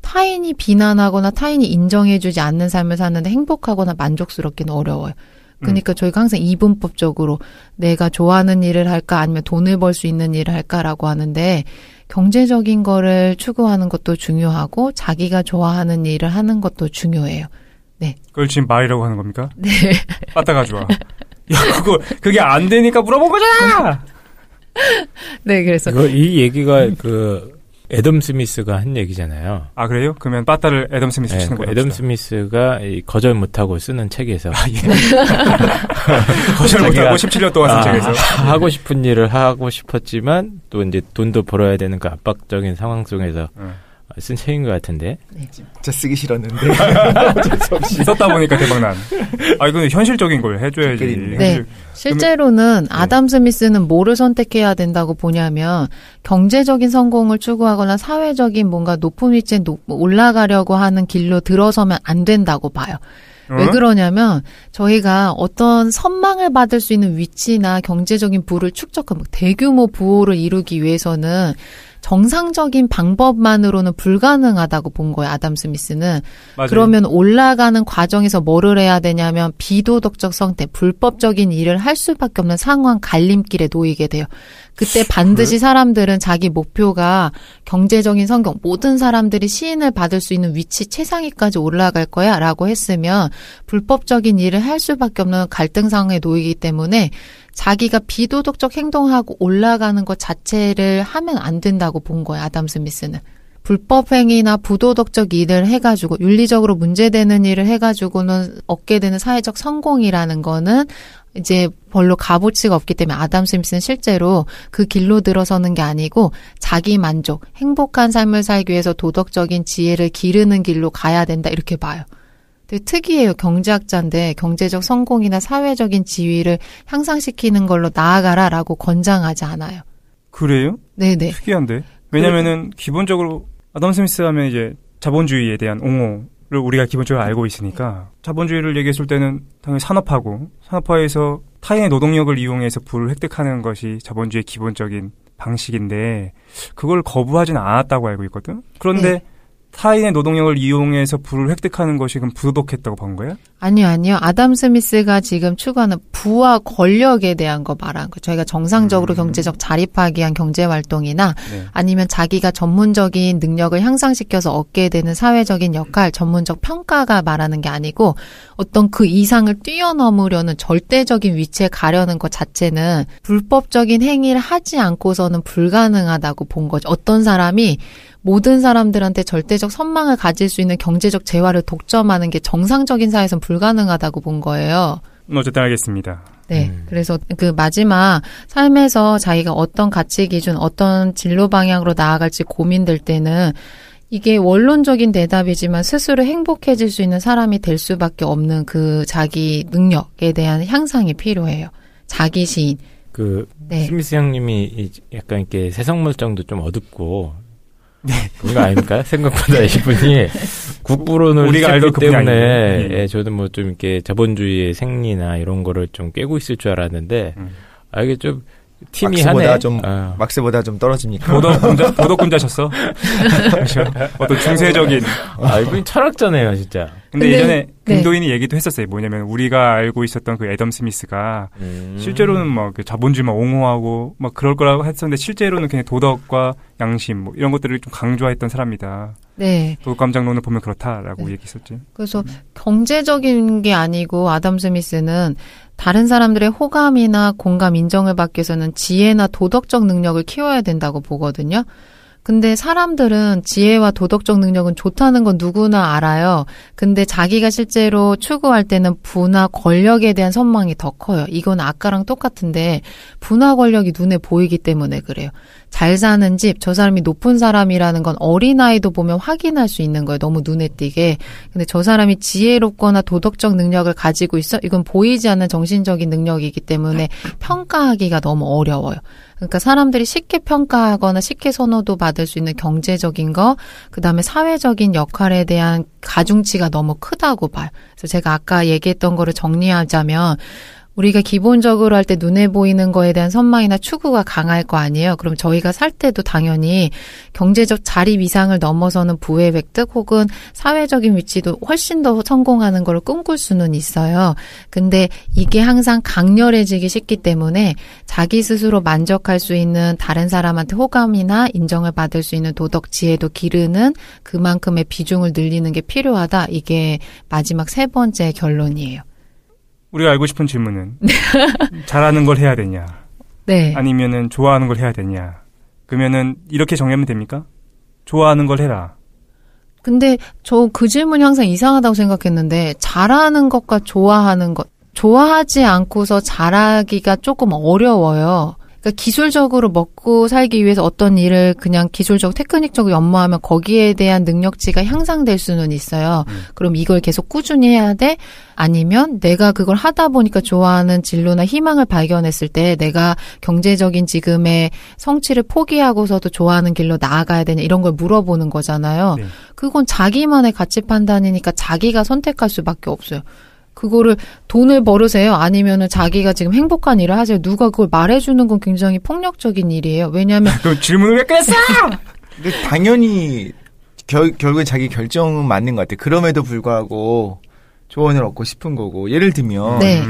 타인이 비난하거나 타인이 인정해주지 않는 삶을 사는데 행복하거나 만족스럽기는 어려워요. 그러니까 저희가 항상 이분법적으로 내가 좋아하는 일을 할까 아니면 돈을 벌 수 있는 일을 할까라고 하는데 경제적인 거를 추구하는 것도 중요하고 자기가 좋아하는 일을 하는 것도 중요해요. 네. 그걸 지금 말이라고 하는 겁니까? 네. 빠따가 좋아. 야, 그게 안 되니까 물어본 거잖아! 네, 그래서. 이 얘기가 애덤 스미스가 한 얘기잖아요. 아, 그래요? 그러면 빠따를 애덤 스미스 치는 거예요? 애덤 스미스가 거절 못하고 쓰는 책에서. 거절 못하고 17년 동안 쓴 책에서. 하고 싶은 일을 하고 싶었지만, 또 이제 돈도 벌어야 되는 그 압박적인 상황 속에서 쓴 책인 것 같은데. 네. 진짜 쓰기 싫었는데. 썼다 보니까 대박난. 아, 이건 현실적인 걸 해줘야지. 네. 실제로는 아담 스미스는 뭐를 선택해야 된다고 보냐면 경제적인 성공을 추구하거나 사회적인 뭔가 높은 위치에 올라가려고 하는 길로 들어서면 안 된다고 봐요. 왜 그러냐면 저희가 어떤 선망을 받을 수 있는 위치나 경제적인 부를 축적하고 대규모 부호를 이루기 위해서는 정상적인 방법만으로는 불가능하다고 본 거예요. 아담 스미스는. 맞아요. 그러면 올라가는 과정에서 뭐를 해야 되냐면 비도덕적 선택, 불법적인 일을 할 수밖에 없는 상황 갈림길에 놓이게 돼요. 그때 반드시 사람들은 자기 목표가 경제적인 성공, 모든 사람들이 시인을 받을 수 있는 위치 최상위까지 올라갈 거야 라고 했으면 불법적인 일을 할 수밖에 없는 갈등 상황에 놓이기 때문에 자기가 비도덕적 행동하고 올라가는 것 자체를 하면 안 된다고 본 거예요. 아담 스미스는. 불법 행위나 부도덕적 일을 해가지고 윤리적으로 문제되는 일을 해가지고는 얻게 되는 사회적 성공이라는 거는 이제 별로 값어치가 없기 때문에 아담 스미스는 실제로 그 길로 들어서는 게 아니고 자기 만족, 행복한 삶을 살기 위해서 도덕적인 지혜를 기르는 길로 가야 된다 이렇게 봐요. 되게 특이해요. 경제학자인데 경제적 성공이나 사회적인 지위를 향상시키는 걸로 나아가라라고 권장하지 않아요. 그래요? 네네. 특이한데. 왜냐면은 기본적으로 아담 스미스 하면 이제 자본주의에 대한 옹호를 우리가 기본적으로 알고 있으니까 자본주의를 얘기했을 때는 당연히 산업화고 산업화에서 타인의 노동력을 이용해서 부를 획득하는 것이 자본주의의 기본적인 방식인데 그걸 거부하진 않았다고 알고 있거든. 그런데 네. 타인의 노동력을 이용해서 부를 획득하는 것이 그럼 부도덕했다고 본 거예요? 아니요. 아담 스미스가 지금 추구하는 부와 권력에 대한 거 말한 거. 저희가 정상적으로 경제적 자립하기 위한 경제활동이나 네. 아니면 자기가 전문적인 능력을 향상시켜서 얻게 되는 사회적인 역할, 전문적 평가가 말하는 게 아니고 어떤 그 이상을 뛰어넘으려는 절대적인 위치에 가려는 것 자체는 불법적인 행위를 하지 않고서는 불가능하다고 본 거죠. 어떤 사람이 모든 사람들한테 절대적 선망을 가질 수 있는 경제적 재화를 독점하는 게 정상적인 사회에서는 불가능하다고 본 거예요. 어쨌든 알겠습니다. 네. 그래서 그 마지막 삶에서 자기가 어떤 가치 기준, 어떤 진로 방향으로 나아갈지 고민될 때는 이게 원론적인 대답이지만 스스로 행복해질 수 있는 사람이 될 수밖에 없는 그 자기 능력에 대한 향상이 필요해요. 자기 시인. 네. 스미스 형님이 약간 이렇게 세상물정도 좀 어둡고 네. 그런 거 아닙니까? 생각보다 이분이 국부론을 우리가 알던 했기 때문에 예, 저도 뭐 좀 이렇게 자본주의의 생리나 이런 거를 좀 깨고 있을 줄 알았는데 이게 좀 팀이하네. 막스보다 좀 떨어집니까? 도덕군자셨어. 어떤 중세적인. 이분이 철학자네요, 진짜. 근데 예전에 금도인이 얘기도 했었어요. 뭐냐면 우리가 알고 있었던 그 애덤 스미스가 실제로는 막 그 자본주의만 옹호하고 막 그럴 거라고 했었는데 실제로는 그냥 도덕과 양심 뭐 이런 것들을 좀 강조했던 사람이다. 네. 도덕감정론을 보면 그렇다라고 얘기했었지. 그래서 경제적인 게 아니고 아담 스미스는 다른 사람들의 호감이나 공감, 인정을 받기 위해서는 지혜나 도덕적 능력을 키워야 된다고 보거든요. 근데 사람들은 지혜와 도덕적 능력은 좋다는 건 누구나 알아요. 근데 자기가 실제로 추구할 때는 부나 권력에 대한 선망이 더 커요. 이건 아까랑 똑같은데 부나 권력이 눈에 보이기 때문에 그래요. 잘 사는 집, 저 사람이 높은 사람이라는 건 어린아이도 보면 확인할 수 있는 거예요. 너무 눈에 띄게. 근데 저 사람이 지혜롭거나 도덕적 능력을 가지고 있어? 이건 보이지 않는 정신적인 능력이기 때문에 평가하기가 너무 어려워요. 그러니까 사람들이 쉽게 평가하거나 쉽게 선호도 받을 수 있는 경제적인 거, 그다음에 사회적인 역할에 대한 가중치가 너무 크다고 봐요. 그래서 제가 아까 얘기했던 거를 정리하자면 우리가 기본적으로 할 때 눈에 보이는 거에 대한 선망이나 추구가 강할 거 아니에요. 그럼 저희가 살 때도 당연히 경제적 자립 이상을 넘어서는 부의 획득 혹은 사회적인 위치도 훨씬 더 성공하는 걸 꿈꿀 수는 있어요. 근데 이게 항상 강렬해지기 쉽기 때문에 자기 스스로 만족할 수 있는 다른 사람한테 호감이나 인정을 받을 수 있는 도덕 지혜도 기르는 그만큼의 비중을 늘리는 게 필요하다. 이게 마지막 세 번째 결론이에요. 우리가 알고 싶은 질문은 잘하는 걸 해야 되냐? 네. 아니면은 좋아하는 걸 해야 되냐? 그러면은 이렇게 정하면 됩니까? 좋아하는 걸 해라. 근데 저 그 질문이 항상 이상하다고 생각했는데 잘하는 것과 좋아하는 것 좋아하지 않고서 잘하기가 조금 어려워요. 그러니까 기술적으로 먹고 살기 위해서 어떤 일을 그냥 기술적, 테크닉적으로 연마하면 거기에 대한 능력치가 향상될 수는 있어요. 그럼 이걸 계속 꾸준히 해야 돼? 아니면 내가 그걸 하다 보니까 좋아하는 진로나 희망을 발견했을 때 내가 경제적인 지금의 성취를 포기하고서도 좋아하는 길로 나아가야 되냐 이런 걸 물어보는 거잖아요. 네. 그건 자기만의 가치 판단이니까 자기가 선택할 수밖에 없어요. 그거를 돈을 벌으세요? 아니면은 자기가 지금 행복한 일을 하세요? 누가 그걸 말해주는 건 굉장히 폭력적인 일이에요. 왜냐하면 그 질문을 왜 깼어? 근데 당연히 결국에 자기 결정은 맞는 것 같아요. 그럼에도 불구하고 조언을 얻고 싶은 거고 예를 들면 네.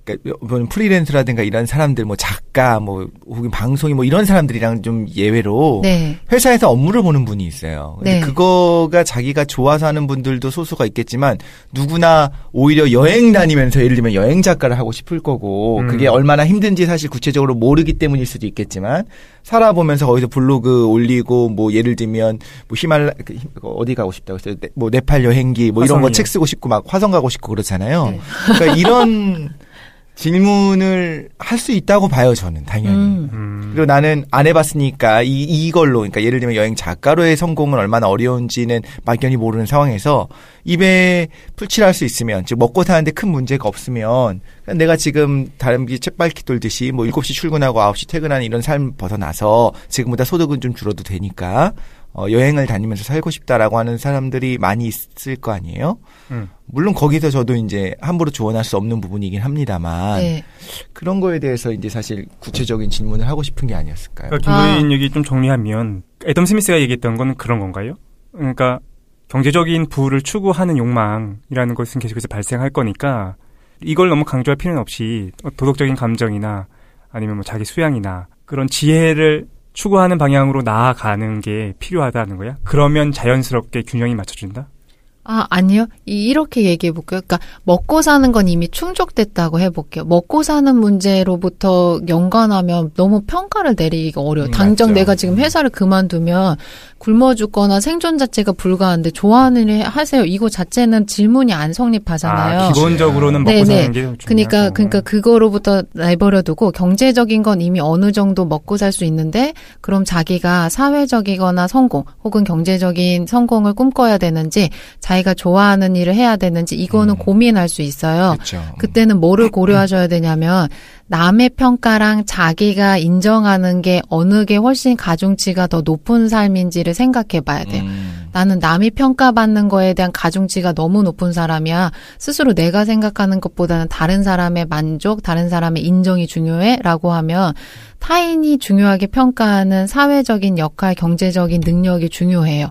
그러니까 프리랜서라든가 이런 사람들 뭐 작가 뭐 혹은 방송이 뭐 이런 사람들이랑 좀 예외로 네. 회사에서 업무를 보는 분이 있어요. 근데 네. 그거가 자기가 좋아서 하는 분들도 소수가 있겠지만 누구나 오히려 여행 다니면서 예를 들면 여행 작가를 하고 싶을 거고 그게 얼마나 힘든지 사실 구체적으로 모르기 때문일 수도 있겠지만 살아보면서 거기서 블로그 올리고 뭐 예를 들면 뭐 어디 가고 싶다고 했어요. 뭐 네팔 여행기 뭐 이런 거 책 쓰고 싶고 막 화성 가고 싶고 그렇잖아요. 네. 그러니까 이런 질문을 할 수 있다고 봐요, 저는, 당연히. 그리고 나는 안 해봤으니까, 이걸로, 그러니까 예를 들면 여행 작가로의 성공은 얼마나 어려운지는 막연히 모르는 상황에서 입에 풀칠할 수 있으면, 즉, 먹고 사는데 큰 문제가 없으면, 내가 지금 다람쥐 쳇바퀴 돌듯이 뭐 7시 출근하고 9시 퇴근하는 이런 삶 벗어나서 지금보다 소득은 좀 줄어도 되니까, 여행을 다니면서 살고 싶다라고 하는 사람들이 많이 있을 거 아니에요? 물론 거기서 저도 이제 함부로 조언할 수 없는 부분이긴 합니다만 네. 그런 거에 대해서 이제 사실 구체적인 질문을 하고 싶은 게 아니었을까요? 그러니까 김도인 얘기 좀 정리하면 애덤 스미스가 얘기했던 건 그런 건가요? 그러니까 경제적인 부를 추구하는 욕망이라는 것은 계속해서 발생할 거니까 이걸 너무 강조할 필요는 없이 도덕적인 감정이나 아니면 뭐 자기 수양이나 그런 지혜를 추구하는 방향으로 나아가는 게 필요하다는 거야? 그러면 자연스럽게 균형이 맞춰준다? 아니요. 이렇게 얘기해볼게요. 그러니까 먹고 사는 건 이미 충족됐다고 해볼게요. 먹고 사는 문제로부터 연관하면 너무 평가를 내리기가 어려워요. 당장 맞죠. 내가 지금 회사를 그만두면 굶어 죽거나 생존 자체가 불가한데 좋아하는 일 하세요. 이거 자체는 질문이 안 성립하잖아요. 기본적으로는 먹고 사는 게 중요하고. 그러니까 그거로부터 내버려두고 경제적인 건 이미 어느 정도 먹고 살 수 있는데 그럼 자기가 사회적이거나 성공 혹은 경제적인 성공을 꿈꿔야 되는지 자기가 좋아하는 일을 해야 되는지 이거는 고민할 수 있어요. 그렇죠. 그때는 뭐를 고려하셔야 되냐면 남의 평가랑 자기가 인정하는 게 어느 게 훨씬 가중치가 더 높은 삶인지를 생각해 봐야 돼요. 나는 남이 평가받는 거에 대한 가중치가 너무 높은 사람이야. 스스로 내가 생각하는 것보다는 다른 사람의 만족, 다른 사람의 인정이 중요해 라고 하면 타인이 중요하게 평가하는 사회적인 역할, 경제적인 능력이 중요해요.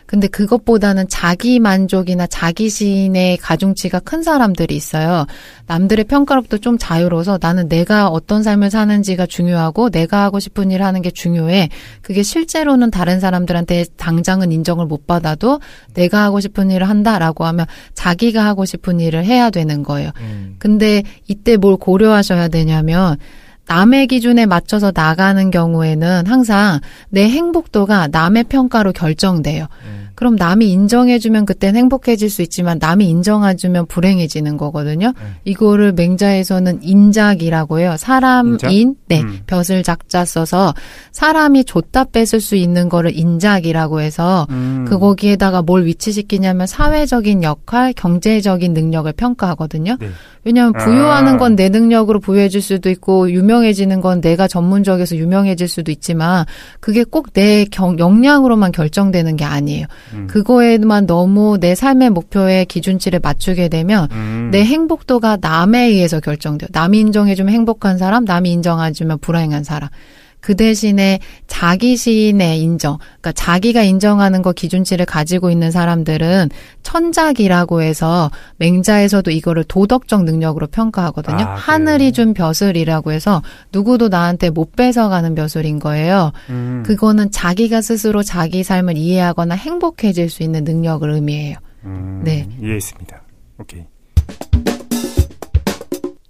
근데 그것보다는 자기 만족이나 자기 시인의 가중치가 큰 사람들이 있어요. 남들의 평가로부터 좀 자유로워서 나는 내가 어떤 삶을 사는지가 중요하고 내가 하고 싶은 일을 하는 게 중요해. 그게 실제로는 다른 사람들한테 당장은 인정을 못 받아도 내가 하고 싶은 일을 한다라고 하면 자기가 하고 싶은 일을 해야 되는 거예요. 근데 이때 뭘 고려하셔야 되냐면 남의 기준에 맞춰서 나가는 경우에는 항상 내 행복도가 남의 평가로 결정돼요. 그럼 남이 인정해주면 그땐 행복해질 수 있지만 남이 인정해주면 불행해지는 거거든요. 이거를 맹자에서는 인작이라고 해요. 사람인, 네, 벼슬 작자 써서 사람이 줬다 뺏을 수 있는 거를 인작이라고 해서 거기에다가 뭘 위치시키냐면 사회적인 역할, 경제적인 능력을 평가하거든요. 네. 왜냐하면 부유하는 건 내 능력으로 부유해질 수도 있고 유명해지는 건 내가 전문적에서 유명해질 수도 있지만 그게 꼭 내 역량으로만 결정되는 게 아니에요. 그거에만 너무 내 삶의 목표의 기준치를 맞추게 되면 내 행복도가 남에 의해서 결정돼요. 남이 인정해주면 행복한 사람, 남이 인정해주면 불행한 사람. 그 대신에 자기 시인의 인정, 그러니까 자기가 인정하는 거 기준치를 가지고 있는 사람들은 천작이라고 해서 맹자에서도 이거를 도덕적 능력으로 평가하거든요. 하늘이 준 벼슬이라고 해서 누구도 나한테 못 뺏어가는 벼슬인 거예요. 그거는 자기가 스스로 자기 삶을 이해하거나 행복해질 수 있는 능력을 의미해요. 네, 이해했습니다. 오케이.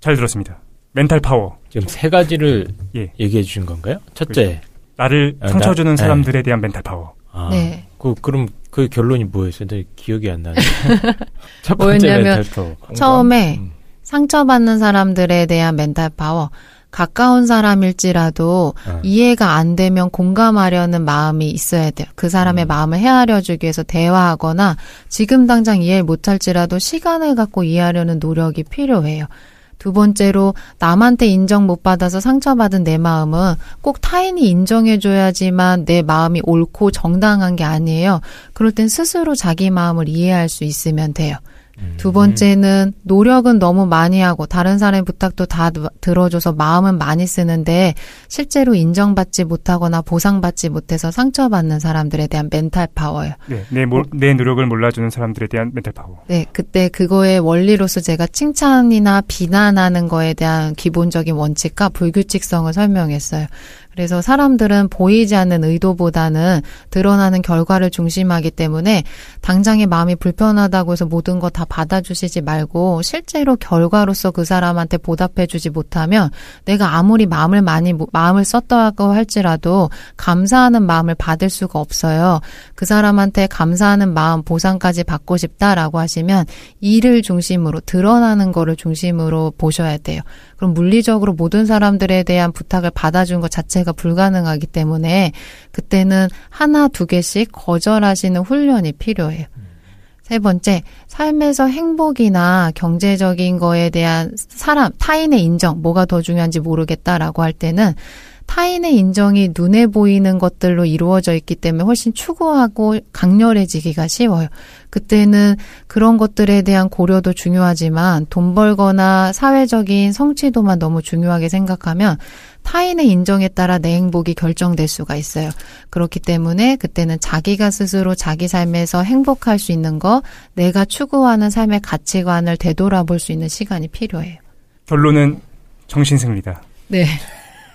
잘 들었습니다. 멘탈 파워. 지금 세 가지를 얘기해 주신 건가요? 첫째. 나를 상처 주는 사람들에 대한 멘탈 파워. 네. 그럼 그 결론이 뭐였어요? 기억이 안 나는데. 첫 번째 멘탈 파워. 처음에 상처받는 사람들에 대한 멘탈 파워. 가까운 사람일지라도 이해가 안 되면 공감하려는 마음이 있어야 돼요. 그 사람의 마음을 헤아려주기 위해서 대화하거나 지금 당장 이해 못할지라도 시간을 갖고 이해하려는 노력이 필요해요. 두 번째로 남한테 인정 못 받아서 상처받은 내 마음은 꼭 타인이 인정해줘야지만 내 마음이 옳고 정당한 게 아니에요. 그럴 땐 스스로 자기 마음을 이해할 수 있으면 돼요. 두 번째는 노력은 너무 많이 하고 다른 사람의 부탁도 다 들어줘서 마음은 많이 쓰는데 실제로 인정받지 못하거나 보상받지 못해서 상처받는 사람들에 대한 멘탈 파워예요. 네, 내 노력을 몰라주는 사람들에 대한 멘탈 파워. 네, 그때 그거의 원리로서 제가 칭찬이나 비난하는 거에 대한 기본적인 원칙과 불규칙성을 설명했어요. 그래서 사람들은 보이지 않는 의도보다는 드러나는 결과를 중심하기 때문에 당장의 마음이 불편하다고 해서 모든 거 다 받아주시지 말고 실제로 결과로서 그 사람한테 보답해주지 못하면 내가 아무리 마음을 썼다고 할지라도 감사하는 마음을 받을 수가 없어요. 그 사람한테 감사하는 마음 보상까지 받고 싶다라고 하시면 일을 중심으로 드러나는 거를 중심으로 보셔야 돼요. 그럼 물리적으로 모든 사람들에 대한 부탁을 받아준 것 자체가 불가능하기 때문에 그때는 하나, 두 개씩 거절하시는 훈련이 필요해요. 세 번째, 삶에서 행복이나 경제적인 거에 대한 타인의 인정, 뭐가 더 중요한지 모르겠다라고 할 때는 타인의 인정이 눈에 보이는 것들로 이루어져 있기 때문에 훨씬 추구하고 강렬해지기가 쉬워요. 그때는 그런 것들에 대한 고려도 중요하지만 돈 벌거나 사회적인 성취도만 너무 중요하게 생각하면 타인의 인정에 따라 내 행복이 결정될 수가 있어요. 그렇기 때문에 그때는 자기가 스스로 자기 삶에서 행복할 수 있는 거, 내가 추구하는 삶의 가치관을 되돌아볼 수 있는 시간이 필요해요. 결론은 정신승리다. 네.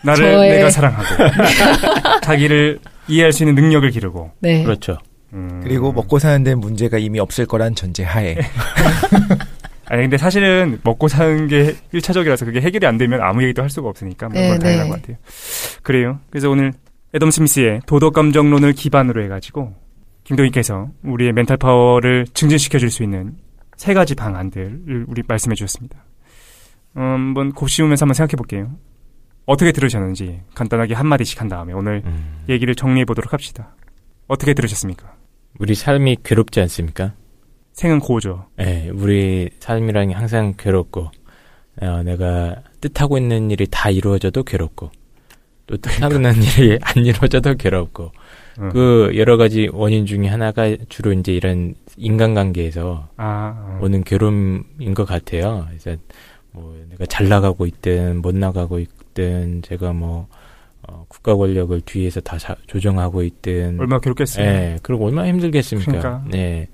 나를 내가 사랑하고 자기를 이해할 수 있는 능력을 기르고. 네. 그렇죠. 그리고 먹고 사는 데 문제가 이미 없을 거란 전제하에. 아니 근데 사실은 먹고 사는 게 1차적이라서 그게 해결이 안 되면 아무 얘기도 할 수가 없으니까 그건 당연한 것 같아요. 그래요. 그래서 오늘 애덤 스미스의 도덕감정론을 기반으로 해가지고 김도희께서 우리의 멘탈 파워를 증진시켜줄 수 있는 3가지 방안들을 우리 말씀해 주셨습니다. 한번 곱씹으면서 한번 생각해 볼게요. 어떻게 들으셨는지 간단하게 한마디씩 한 다음에 오늘 얘기를 정리해 보도록 합시다. 어떻게 들으셨습니까? 우리 삶이 괴롭지 않습니까? 생은 고죠. 네, 우리 삶이란 게 항상 괴롭고 내가 뜻하고 있는 일이 다 이루어져도 괴롭고 또 뜻하고 있는 일이 안 이루어져도 괴롭고 그 여러 가지 원인 중에 하나가 주로 이제 이런 인간관계에서 오는 괴로움인 것 같아요. 그래서 뭐 내가 잘 나가고 있든 못 나가고 있든 제가 뭐 국가 권력을 뒤에서 다 조정하고 있든 얼마나 괴롭겠어요. 네, 그리고 얼마나 힘들겠습니까. 그러니까. 네.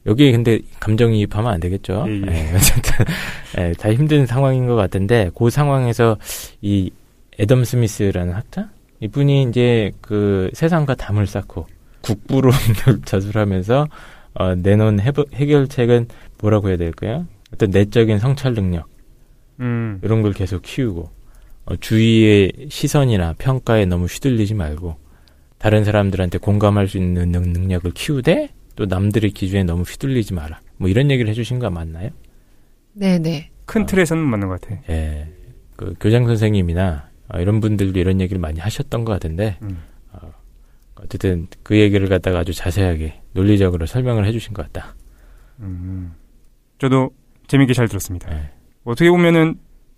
여기 근데 감정이입하면 안 되겠죠. 예. 네, 어쨌든 네, 다 힘든 상황인 것 같은데 그 상황에서 이 애덤 스미스라는 학자 이분이 이제 그 세상과 담을 쌓고 국부론을 저술하면서 내놓은 해결책은 뭐라고 해야 될까요? 어떤 내적인 성찰 능력 이런 걸 계속 키우고 주위의 시선이나 평가에 너무 휘둘리지 말고 다른 사람들한테 공감할 수 있는 능력을 키우되 또 남들의 기준에 너무 휘둘리지 마라. 뭐 이런 얘기를 해주신 거 맞나요? 네네. 큰 틀에서는 맞는 것 같아요. 예. 그 교장 선생님이나 이런 분들도 이런 얘기를 많이 하셨던 것 같은데 어쨌든 그 얘기를 갖다가 아주 자세하게 논리적으로 설명을 해주신 것 같다. 저도 재밌게 잘 들었습니다. 예. 어떻게 보면은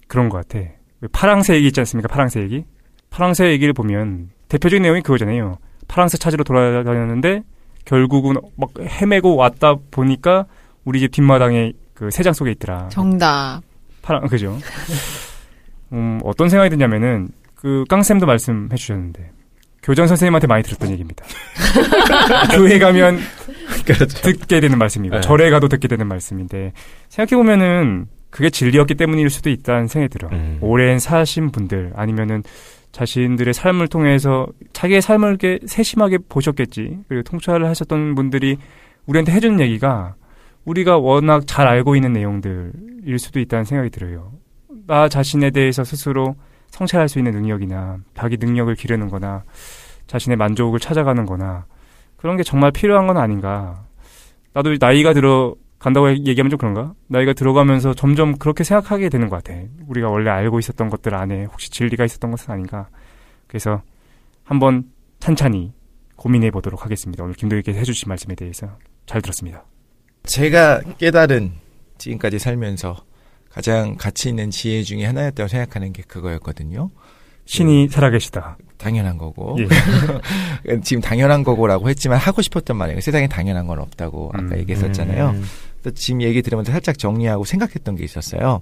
그런 것 같아. 파랑새 얘기 있지 않습니까? 파랑새 얘기. 파랑새 얘기를 보면 대표적인 내용이 그거잖아요. 파랑새 찾으러 돌아다녔는데 결국은 막 헤매고 왔다 보니까 우리 집 뒷마당에 그 새장 속에 있더라. 정답. 그죠? 어떤 생각이 드냐면은 그 깡쌤도 말씀해 주셨는데 교장 선생님한테 많이 들었던 얘기입니다. 교회 가면 그렇죠. 듣게 되는 말씀이고 네. 절에 가도 듣게 되는 말씀인데 생각해보면은 그게 진리였기 때문일 수도 있다는 생각이 들어. 오랜 사신 분들 아니면은 자신들의 삶을 통해서 자기의 삶을 이렇게 세심하게 보셨겠지. 그리고 통찰을 하셨던 분들이 우리한테 해주는 얘기가 우리가 워낙 잘 알고 있는 내용들일 수도 있다는 생각이 들어요. 나 자신에 대해서 스스로 성찰할 수 있는 능력이나 자기 능력을 기르는 거나 자신의 만족을 찾아가는 거나 그런 게 정말 필요한 건 아닌가. 나도 나이가 들어간다고 얘기하면 좀 그런가? 나이가 들어가면서 점점 그렇게 생각하게 되는 것 같아. 우리가 원래 알고 있었던 것들 안에 혹시 진리가 있었던 것은 아닌가. 그래서 한번 찬찬히 고민해 보도록 하겠습니다. 오늘 김도희께서 해주신 말씀에 대해서 잘 들었습니다. 제가 깨달은 지금까지 살면서 가장 가치 있는 지혜 중에 하나였다고 생각하는 게 그거였거든요. 신이 살아계시다. 당연한 거고. 예. 지금 당연한 거고라고 했지만 하고 싶었던 말이에요. 세상에 당연한 건 없다고 아까 얘기했었잖아요. 또 지금 얘기 들으면서 살짝 정리하고 생각했던 게 있었어요.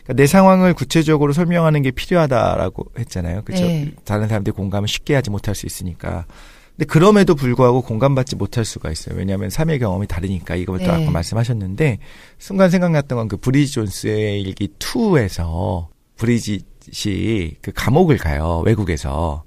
그러니까 내 상황을 구체적으로 설명하는 게 필요하다라고 했잖아요. 그렇죠? 네. 다른 사람들이 공감을 쉽게 하지 못할 수 있으니까. 근데 그럼에도 불구하고 공감받지 못할 수가 있어요. 왜냐하면 삶의 경험이 다르니까. 이것도 네. 아까 말씀하셨는데 순간 생각났던 건 그 브리지 존스의 일기 2에서 브리짓이 그 감옥을 가요. 외국에서.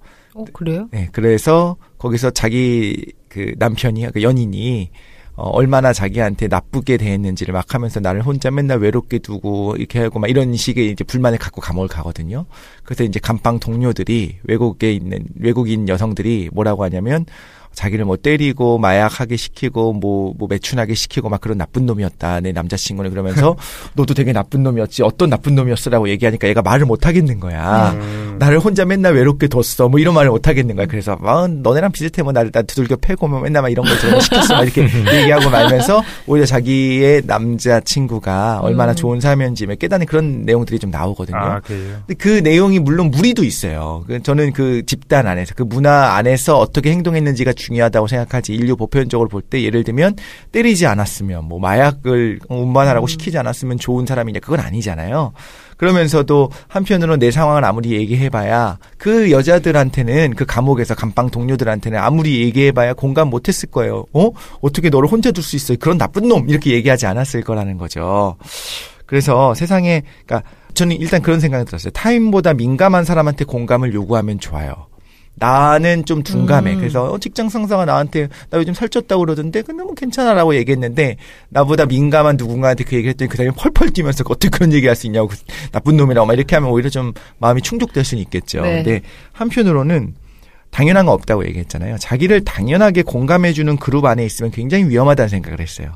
그래요? 네, 그래서 거기서 자기 그 남편이 그 연인이 얼마나 자기한테 나쁘게 대했는지를 막 하면서 나를 혼자 맨날 외롭게 두고 이렇게 하고 막 이런 식의 이제 불만을 갖고 감옥을 가거든요. 그래서 이제 감방 동료들이 외국에 있는 외국인 여성들이 뭐라고 하냐면 자기를 뭐 때리고 마약하게 시키고 뭐 매춘하게 시키고 막 그런 나쁜 놈이었다. 내 남자친구는 그러면서 너도 되게 나쁜 놈이었지. 어떤 나쁜 놈이었어라고 얘기하니까 얘가 말을 못 하겠는 거야. 나를 혼자 맨날 외롭게 뒀어. 뭐 이런 말을 못 하겠는 거야. 그래서 너네랑 비슷해. 뭐 나를 두들겨 패고 뭐 맨날 막 이런 걸 저런 시켰어. 막 이렇게 얘기하고 말면서 오히려 자기의 남자친구가 얼마나 좋은 사람이었는지 깨닫는 그런 내용들이 좀 나오거든요. 아, 그래요? 근데 그 내용이 물론 무리도 있어요. 저는 그 집단 안에서 그 문화 안에서 어떻게 행동했는지가 중요하다고 생각하지. 인류 보편적으로 볼 때 예를 들면 때리지 않았으면 뭐 마약을 운반하라고 시키지 않았으면 좋은 사람이냐 그건 아니잖아요. 그러면서도 한편으로는 내 상황을 아무리 얘기해봐야 그 여자들한테는 그 감옥에서 감방 동료들한테는 아무리 얘기해봐야 공감 못했을 거예요. 어떻게 너를 혼자 둘 수 있어? 그런 나쁜 놈 이렇게 얘기하지 않았을 거라는 거죠. 그래서 세상에 그러니까 저는 일단 그런 생각이 들었어요. 타인보다 민감한 사람한테 공감을 요구하면 좋아요. 나는 좀 둔감해. 그래서 직장 상사가 나한테 나 요즘 살쪘다고 그러던데 근데 뭐 괜찮아라고 얘기했는데 나보다 민감한 누군가한테 그 얘기를 했더니 그 사람이 펄펄 뛰면서 어떻게 그런 얘기할 수 있냐고 나쁜 놈이라고 막 이렇게 하면 오히려 좀 마음이 충족될 수는 있겠죠. 네. 근데 한편으로는 당연한 거 없다고 얘기했잖아요. 자기를 당연하게 공감해주는 그룹 안에 있으면 굉장히 위험하다는 생각을 했어요.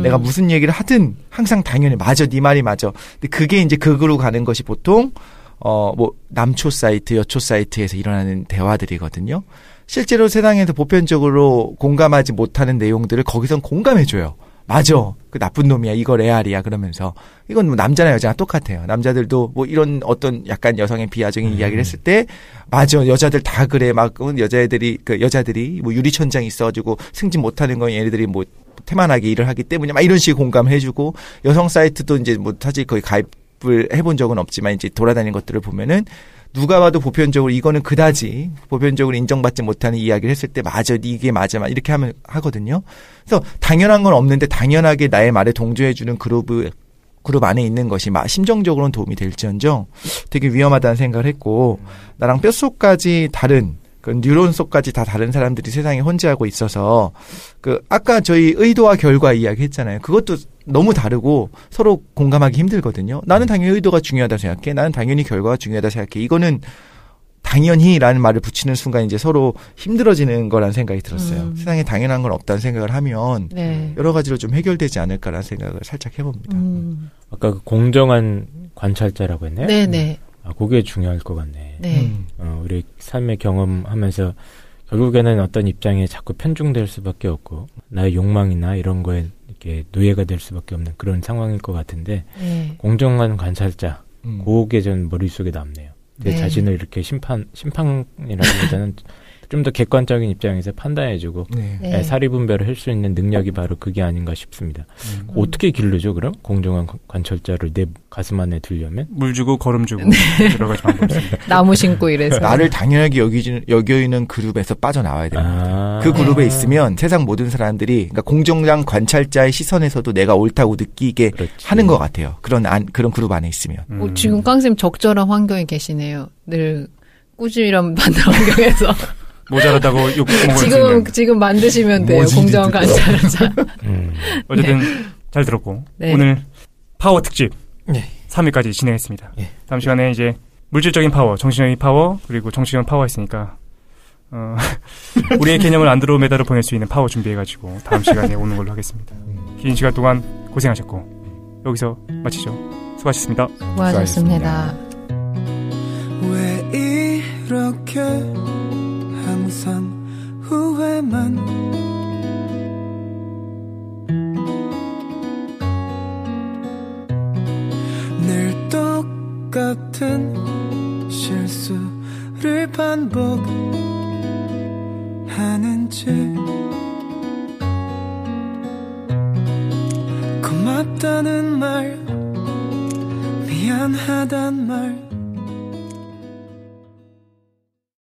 내가 무슨 얘기를 하든 항상 당연히 맞아, 네 말이 맞아. 근데 그게 이제 극으로 가는 것이 보통 뭐 남초 사이트, 여초 사이트에서 일어나는 대화들이거든요. 실제로 세상에서 보편적으로 공감하지 못하는 내용들을 거기선 공감해줘요. 맞아. 그 나쁜 놈이야. 이거 레알이야. 그러면서. 이건 뭐 남자나 여자나 똑같아요. 남자들도 뭐 이런 어떤 약간 여성의 비하적인 이야기를 했을 때, 맞아. 여자들 다 그래. 막, 여자들이 뭐 유리천장이 있어가지고 승진 못하는 건 얘네들이 뭐 태만하게 일을 하기 때문에 막 이런 식의 공감을 해주고, 여성 사이트도 이제 뭐 사실 거의 가입을 해본 적은 없지만 이제 돌아다니는 것들을 보면은 누가 봐도 보편적으로 이거는 그다지 보편적으로 인정받지 못하는 이야기를 했을 때 맞아 이게 맞아 이렇게 하거든요. 그래서 당연한 건 없는데 당연하게 나의 말에 동조해주는 그룹 안에 있는 것이 심정적으로는 도움이 될지언정 되게 위험하다는 생각을 했고 나랑 뼛속까지 다른 그 뉴런 속까지 다 다른 사람들이 세상에 혼재하고 있어서 그 아까 저희 의도와 결과 이야기했잖아요. 그것도 너무 다르고 서로 공감하기 힘들거든요. 나는 당연히 의도가 중요하다 생각해. 나는 당연히 결과가 중요하다 생각해. 이거는 당연히라는 말을 붙이는 순간 이제 서로 힘들어지는 거라는 생각이 들었어요. 세상에 당연한 건 없다는 생각을 하면 네. 여러 가지로 좀 해결되지 않을까라는 생각을 살짝 해봅니다. 아까 그 공정한 관찰자라고 했나요? 네네. 아, 그게 중요할 것 같네. 네. 우리 삶의 경험하면서 결국에는 어떤 입장에 자꾸 편중될 수밖에 없고 나의 욕망이나 이런 거에 이렇게 노예가 될 수밖에 없는 그런 상황일 것 같은데 네. 공정한 관찰자 그게 좀 머릿속에 남네요. 내 네. 자신을 이렇게 심판이라기보다는 좀 더 객관적인 입장에서 판단해주고 네. 네. 사리 분별을 할 수 있는 능력이 바로 그게 아닌가 싶습니다. 어떻게 기르죠 그럼? 공정한 관철자를 내 가슴 안에 두려면? 물 주고 걸음 주고 여러 가지 방법이 있습니다. 나무 심고 이래서. 나를 당연하게 여기는 그룹에서 빠져나와야 됩니다. 그 그룹에 네. 있으면 세상 모든 사람들이 그러니까 공정한 관찰자의 시선에서도 내가 옳다고 느끼게 그렇지. 하는 것 같아요. 그런 그룹 안에 있으면. 지금 깡쌤 적절한 환경에 계시네요. 늘 꾸준히란 반대 환경에서. 모자라다고 욕 먹을 지금 만드시면 돼요. 뭐지, 공정한 관찰자. 어쨌든 잘 들었고 네. 오늘 파워 특집 네. 3위까지 진행했습니다. 네. 다음 시간에 이제 물질적인 파워, 정신적인 파워 그리고 정치적인 파워가 있으니까 우리의 개념을 안드로메다로 보낼 수 있는 파워 준비해가지고 다음 시간에 오는 걸로 하겠습니다. 긴 시간 동안 고생하셨고 여기서 마치죠. 수고하셨습니다. 수고하셨습니다. 왜 이렇게 항상 후회만 늘 똑같은 실수를 반복하는지 고맙다는 말 미안하단 말